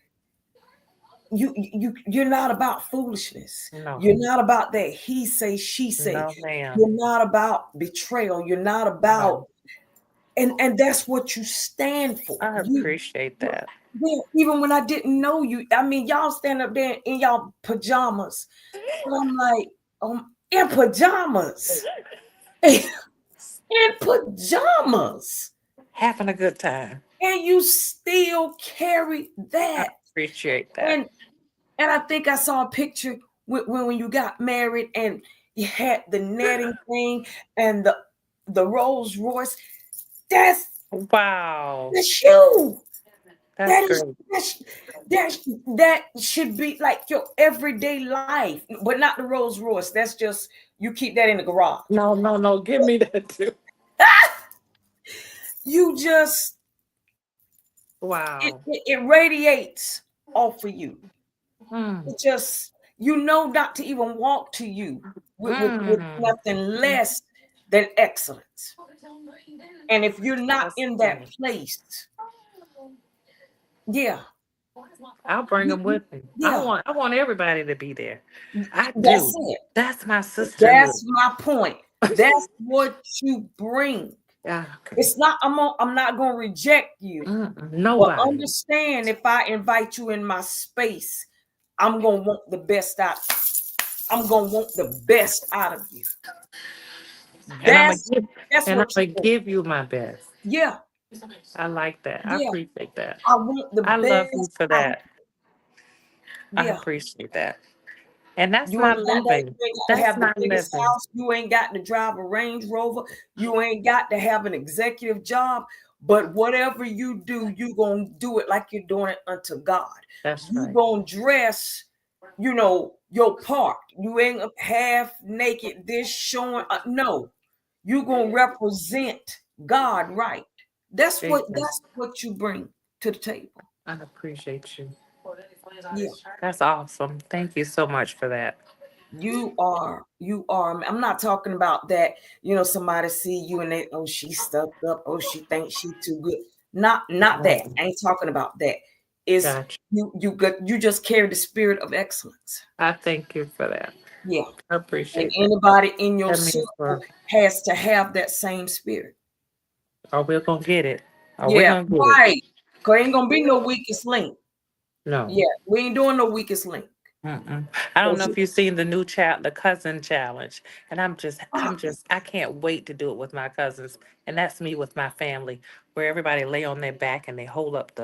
S1: you're not about foolishness.
S2: No,
S1: You're not about that he say she say.
S2: no, ma'am.
S1: You're not about betrayal. You're not
S2: Right.
S1: about and that's what you stand for.
S2: I
S1: You
S2: appreciate that.
S1: yeah, even when I didn't know you, I mean, y'all stand up there in y'all pajamas, and I'm like, in pajamas, in pajamas,
S2: Having a good time.
S1: and you still carry
S2: I
S1: that.
S2: appreciate that.
S1: And and I think I saw a picture when you got married, and you had the netting thing and the Rolls Royce. That's
S2: Wow.
S1: that's you.
S2: That's
S1: That is
S2: great.
S1: that should be like your everyday life, but not the Rolls Royce. That's just you keep that in the garage.
S2: No, no, no. Give me that too.
S1: You just
S2: Wow.
S1: it radiates off of you.
S2: Mm.
S1: It just you know not to even walk to you with
S2: Mm.
S1: nothing less than excellence. And if you're not
S2: That's
S1: in that
S2: good.
S1: place, yeah,
S2: I'll bring them with me.
S1: yeah,
S2: I want everybody to be there. I
S1: that's
S2: do.
S1: it.
S2: That's my sisterhood.
S1: That's my point. That's what you bring.
S2: Yeah. Okay.
S1: It's not, I'm not going to reject you, but
S2: Nobody.
S1: understand if I invite you in my space, I'm going to want the best out. I'm going to want the best out of you.
S2: And
S1: That's, that's
S2: I'm
S1: what you
S2: gonna
S1: want.
S2: give you my best.
S1: Yeah.
S2: I like that. I
S1: Yeah.
S2: appreciate that.
S1: I want the
S2: I love
S1: best
S2: you for
S1: out.
S2: that. I
S1: Yeah.
S2: appreciate that. And that's
S1: You
S2: my
S1: ain't got that.
S2: living.
S1: You ain't got to
S2: That's
S1: have the
S2: my
S1: biggest
S2: living.
S1: house. You ain't got to drive a Range Rover. You ain't got to have an executive job. But whatever you do, you gonna do it like you're doing it unto God.
S2: That's
S1: You
S2: right.
S1: gonna dress, your part. You ain't half naked. This showing. No, you gonna represent God right.
S2: Amen.
S1: That's what you bring to the table.
S2: I appreciate you.
S1: Yeah.
S2: That's awesome. Thank you so much for that.
S1: You are. I'm not talking about that. Somebody see you and they, oh, she's stuck up. Oh, she thinks she too good. Not that. I ain't talking about that. Is
S2: Gotcha.
S1: you just carry the spirit of excellence.
S2: I thank you for that.
S1: Yeah.
S2: I
S1: And
S2: appreciate that.
S1: anybody in your
S2: That means
S1: circle
S2: we're,
S1: has to have that same spirit.
S2: or we're gonna get it. Or we're
S1: Yeah,
S2: gonna get it.
S1: right. Cause ain't gonna be no weakest link.
S2: No.
S1: Yeah, we ain't doing no weakest link.
S2: Mm-mm. I don't know
S1: 'Cause
S2: if you've seen the new the cousin challenge, and
S1: uh,
S2: I can't wait to do it with my cousins, and that's me with my family, where everybody lay on their back and they hold up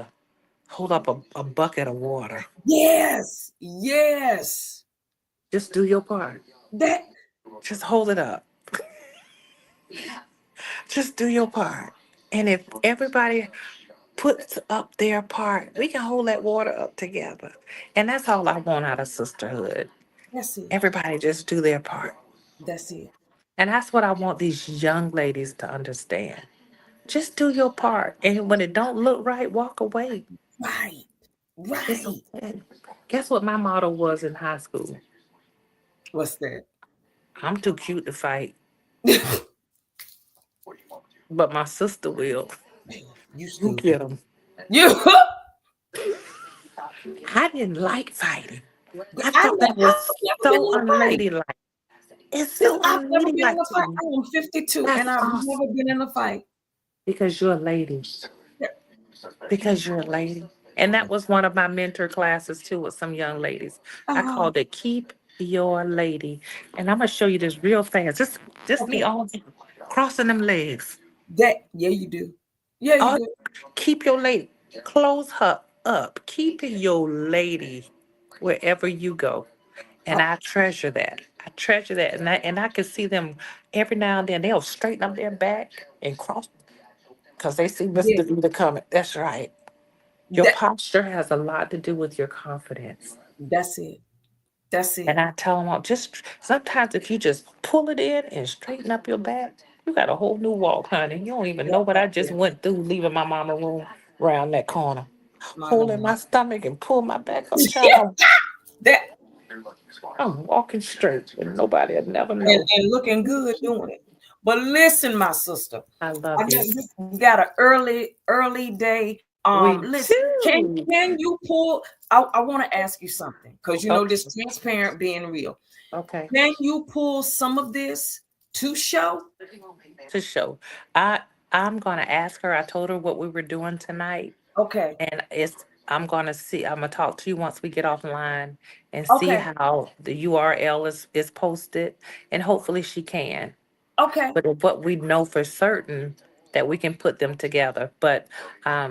S2: a bucket of water.
S1: yes, yes.
S2: Just do your part.
S1: That
S2: Just hold it up. Just do your part. And if everybody puts up their part, we can hold that water up together. And that's all I want out of sisterhood.
S1: that's it.
S2: Everybody just do their part.
S1: That's it.
S2: And that's what I want these young ladies to understand. Just do your part. And when it don't look right, walk away.
S1: Right.
S2: It's
S1: Right.
S2: okay. Guess what my motto was in high school?
S1: What's that?
S2: I'm too cute to fight, but my sister will.
S1: You
S2: You
S1: stupid.
S2: get them.
S1: You
S2: I didn't like fighting. I
S1: I've
S2: thought that was
S1: never been
S2: so
S1: in a fight.
S2: unladylike. It's
S1: Sis,
S2: so
S1: I've never been in
S2: unladylike
S1: a
S2: to
S1: fight.
S2: me.
S1: I am 52 and
S2: That's
S1: I've
S2: awesome.
S1: never been in a fight.
S2: Because you're a lady.
S1: Yeah.
S2: Because you're a lady. And that was one of my mentor classes too with some young ladies. I
S1: Uh,
S2: called it Keep Your Lady. And I'm gonna show you this real fast. Just be
S1: okay.
S2: all crossing them legs.
S1: That yeah you do. Yeah, you
S2: Oh,
S1: do.
S2: keep your lady. Close her up. Keep your lady wherever you go. And
S1: Oh,
S2: I treasure that. I treasure that. And I can see them every now and then. They'll straighten up their back and cross because they see
S1: yeah.
S2: Mr. Vita coming. That's right. Your
S1: That
S2: posture has a lot to do with your confidence.
S1: that's it. That's
S2: And
S1: it.
S2: I tell them all, just sometimes if you just pull it in and straighten up your back, you got a whole new walk, honey. You don't even
S1: Yeah,
S2: know what I just
S1: yeah.
S2: went through leaving my mama room around that corner.
S1: My
S2: Holding
S1: God.
S2: my stomach and pull my back up,
S1: Yeah,
S2: child.
S1: that
S2: I'm walking straight and nobody will never
S1: and,
S2: know.
S1: and looking good doing it. But listen, my sister,
S2: I
S1: I
S2: love
S1: got
S2: you.
S1: we got an early day.
S2: We
S1: Listen,
S2: do.
S1: can you pull? I want to ask you something because you know
S2: Okay.
S1: this transparent being real.
S2: Okay.
S1: Can you pull some of this to show?
S2: To show. I I'm gonna ask her. I told her what we were doing tonight.
S1: Okay,
S2: And I'm gonna see, I'm gonna talk to you once we get offline and see
S1: okay,
S2: how the URL is posted, and hopefully she can.
S1: okay.
S2: But what we know for certain that we can put them together. But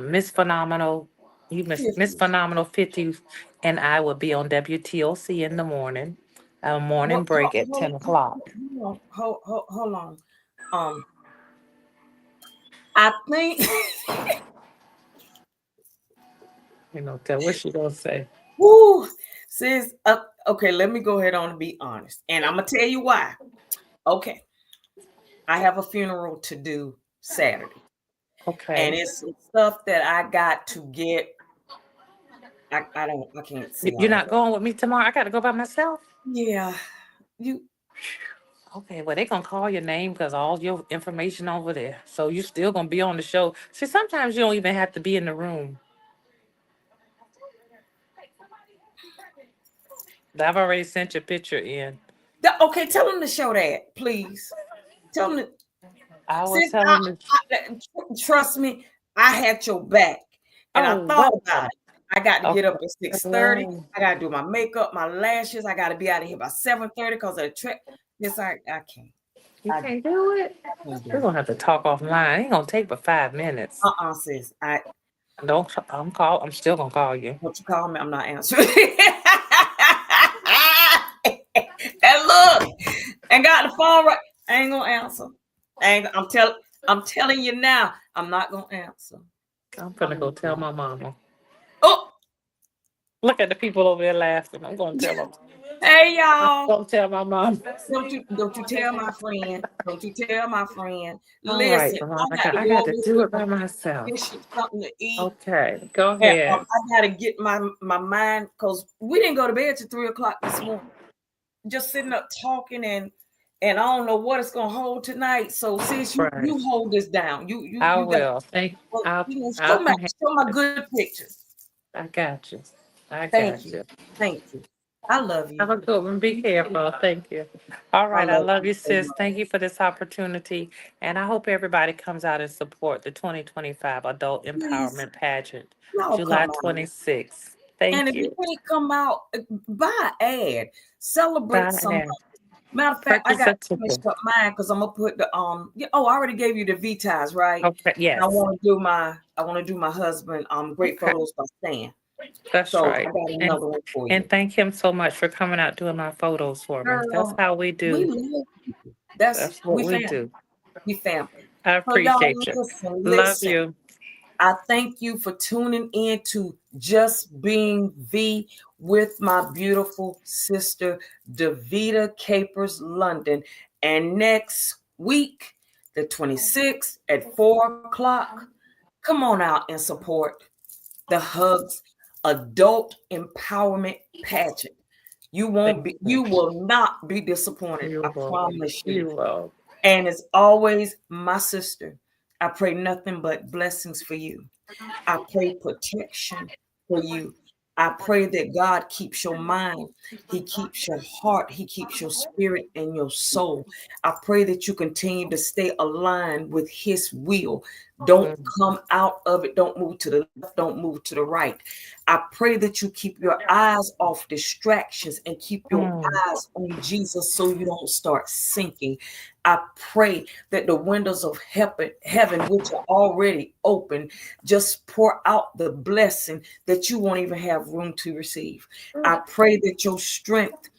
S2: Miss Phenomenal, Miss
S1: 50.
S2: Phenomenal 50 and I will be on WTOC in the morning, a morning
S1: What?
S2: break at 10 o'clock.
S1: Hold on. Um, I think.
S2: Tell what she gonna say.
S1: Woo, sis. Okay, let me go ahead on and be honest, and I'm gonna tell you why. Okay, I have a funeral to do Saturday, and
S2: Okay.
S1: it's some stuff that I got to get. I can't say
S2: You're
S1: all
S2: not
S1: that.
S2: going with me tomorrow? I gotta go by myself?
S1: Yeah, you.
S2: Okay, well, they gonna call your name because all your information over there. So you still gonna be on the show. See, sometimes you don't even have to be in the room. I've already sent your picture in.
S1: Okay, tell them to show that, please. Tell them to.
S2: I will
S1: Sis,
S2: tell them to.
S1: trust me, I had your back, and I
S2: Oh,
S1: thought
S2: well.
S1: about it. I got to get up
S2: Okay.
S1: at 6:30.
S2: Well,
S1: I got to do my makeup, my lashes. I got to be out of here by 7:30 because of the trip. This I can't.
S2: you
S1: I
S2: can't do it.
S1: can't
S2: We're
S1: do it.
S2: gonna have to talk offline. It ain't gonna take but 5 minutes.
S1: Sis. I
S2: Don't. I'm still gonna call you.
S1: don't you call me? I'm not answering. And look, and got the phone right. I ain't gonna answer. I'm telling you now. I'm not gonna answer.
S2: I'm
S1: I'm
S2: gonna go tell
S1: not.
S2: my mama.
S1: Oh,
S2: Look at the people over there laughing. I'm gonna tell them.
S1: hey
S2: I'm
S1: y'all.
S2: gonna tell my mom.
S1: Don't you tell my friend. Don't you tell my friend.
S2: All right,
S1: Listen, I got
S2: Veronica.
S1: to
S2: I
S1: go
S2: got
S1: over
S2: to
S1: here
S2: do
S1: with
S2: it
S1: my
S2: by myself.
S1: fish and something to eat.
S2: Okay, go
S1: And
S2: ahead.
S1: I gotta get my mind because we didn't go to bed till 3 o'clock this morning. Just sitting up talking and I don't know what it's gonna hold tonight. So sis,
S2: Right.
S1: you hold this down.
S2: I
S1: You got
S2: will. I'll
S1: show my
S2: come here.
S1: good pictures.
S2: I got you. I
S1: Thank
S2: got
S1: you.
S2: you.
S1: Thank you. I love
S2: Have
S1: you.
S2: a good one. Be careful. Thank you. All
S1: I
S2: right. I
S1: love
S2: love
S1: you
S2: you,
S1: so
S2: sis.
S1: much.
S2: Thank you for this opportunity. And I hope everybody comes out and support the 2025 Adult
S1: Please,
S2: Empowerment Pageant,
S1: y'all
S2: July
S1: come out.
S2: 26th. Thank
S1: And if you
S2: you.
S1: can't come out, buy an ad. Celebrate
S2: Bye,
S1: somebody.
S2: Ann.
S1: Matter of fact, I
S2: Purchase
S1: got
S2: a
S1: to finish
S2: ticket.
S1: up mine because I'm gonna put the I already gave you the VTIs, right?
S2: Okay,
S1: And I
S2: yes.
S1: want to do my husband great
S2: Okay,
S1: photos by Stan.
S2: that's
S1: So I
S2: right.
S1: got another one for you.
S2: And thank him so much for coming out doing my photos for me. That's
S1: Girl,
S2: how we
S1: we
S2: do.
S1: love people. That's
S2: That's what
S1: we
S2: we
S1: family.
S2: do.
S1: We family.
S2: I
S1: So y'all
S2: appreciate you.
S1: listen,
S2: Love
S1: listen.
S2: you.
S1: I thank you for tuning in to Just Being V with my beautiful sister, DAVITA Capers London. And next week, the 26th at 4 o'clock, come on out and support the H.U.G.S Adult Empowerment Pageant.
S2: Thank
S1: You
S2: you.
S1: will not be disappointed. I
S2: You will.
S1: promise you.
S2: You will.
S1: And as always, my sister, I pray nothing but blessings for you. I pray protection for you. I pray that God keeps your mind, He keeps your heart, He keeps your spirit and your soul. I pray that you continue to stay aligned with His will. Don't
S2: Mm,
S1: come out of it. Don't move to the left. Don't move to the right. I pray that you keep your eyes off distractions and keep your
S2: mm,
S1: eyes on Jesus so you don't start sinking. I pray that the windows of heaven, which are already open, just pour out the blessing that you won't even have room to receive. I pray that your strength,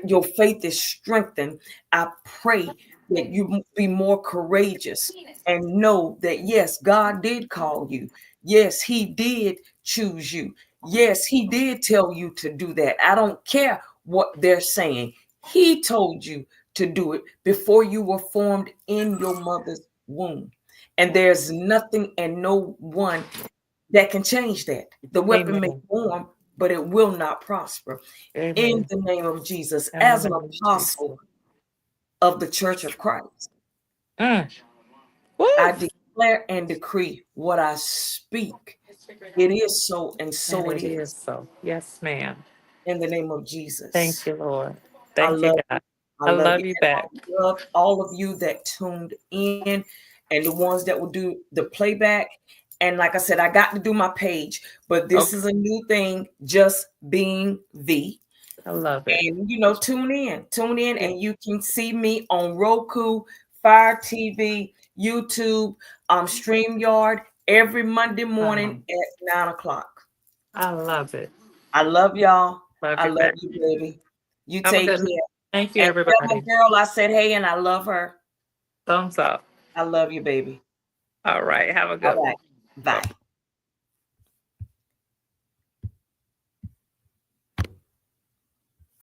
S1: your faith is strengthened. I pray that you be more courageous and know that, yes, God did call you. Yes, He did choose you. Yes, He did tell you to do that. I don't care what they're saying. He told you to do it before you were formed in your mother's womb. And there's nothing and no one that can change that. The weapon may
S2: amen.
S1: form, but it will not prosper. In
S2: Amen.
S1: the name of Jesus,
S2: In the
S1: as an
S2: name of Jesus.
S1: apostle of the Church of Christ,
S2: Mm. Woo!
S1: I declare and decree what I speak. It is so, and
S2: And
S1: so it
S2: it is
S1: is.
S2: so. Yes, ma'am.
S1: In the name of
S2: Thank
S1: Jesus.
S2: you, Lord.
S1: I
S2: Thank you,
S1: love you.
S2: God.
S1: I
S2: I
S1: love
S2: love
S1: you.
S2: you back.
S1: And I love all of you that tuned in and the ones that will do the playback. And like I said, I got to do my page, but this
S2: Okay.
S1: is a new thing, Just Being V.
S2: I love it.
S1: And tune in, and you can see me on Roku, Fire TV, YouTube, StreamYard every Monday morning
S2: Um,
S1: at 9 o'clock.
S2: I love it.
S1: I love y'all.
S2: Love
S1: I
S2: you
S1: love
S2: back.
S1: you, baby. You
S2: Have a
S1: take
S2: good night.
S1: care.
S2: Thank you,
S1: And tell my
S2: everybody.
S1: girl I said hey and I love her.
S2: Thumbs up.
S1: I love you, baby.
S2: All right. Have a
S1: All
S2: good
S1: right.
S2: one.
S1: Bye.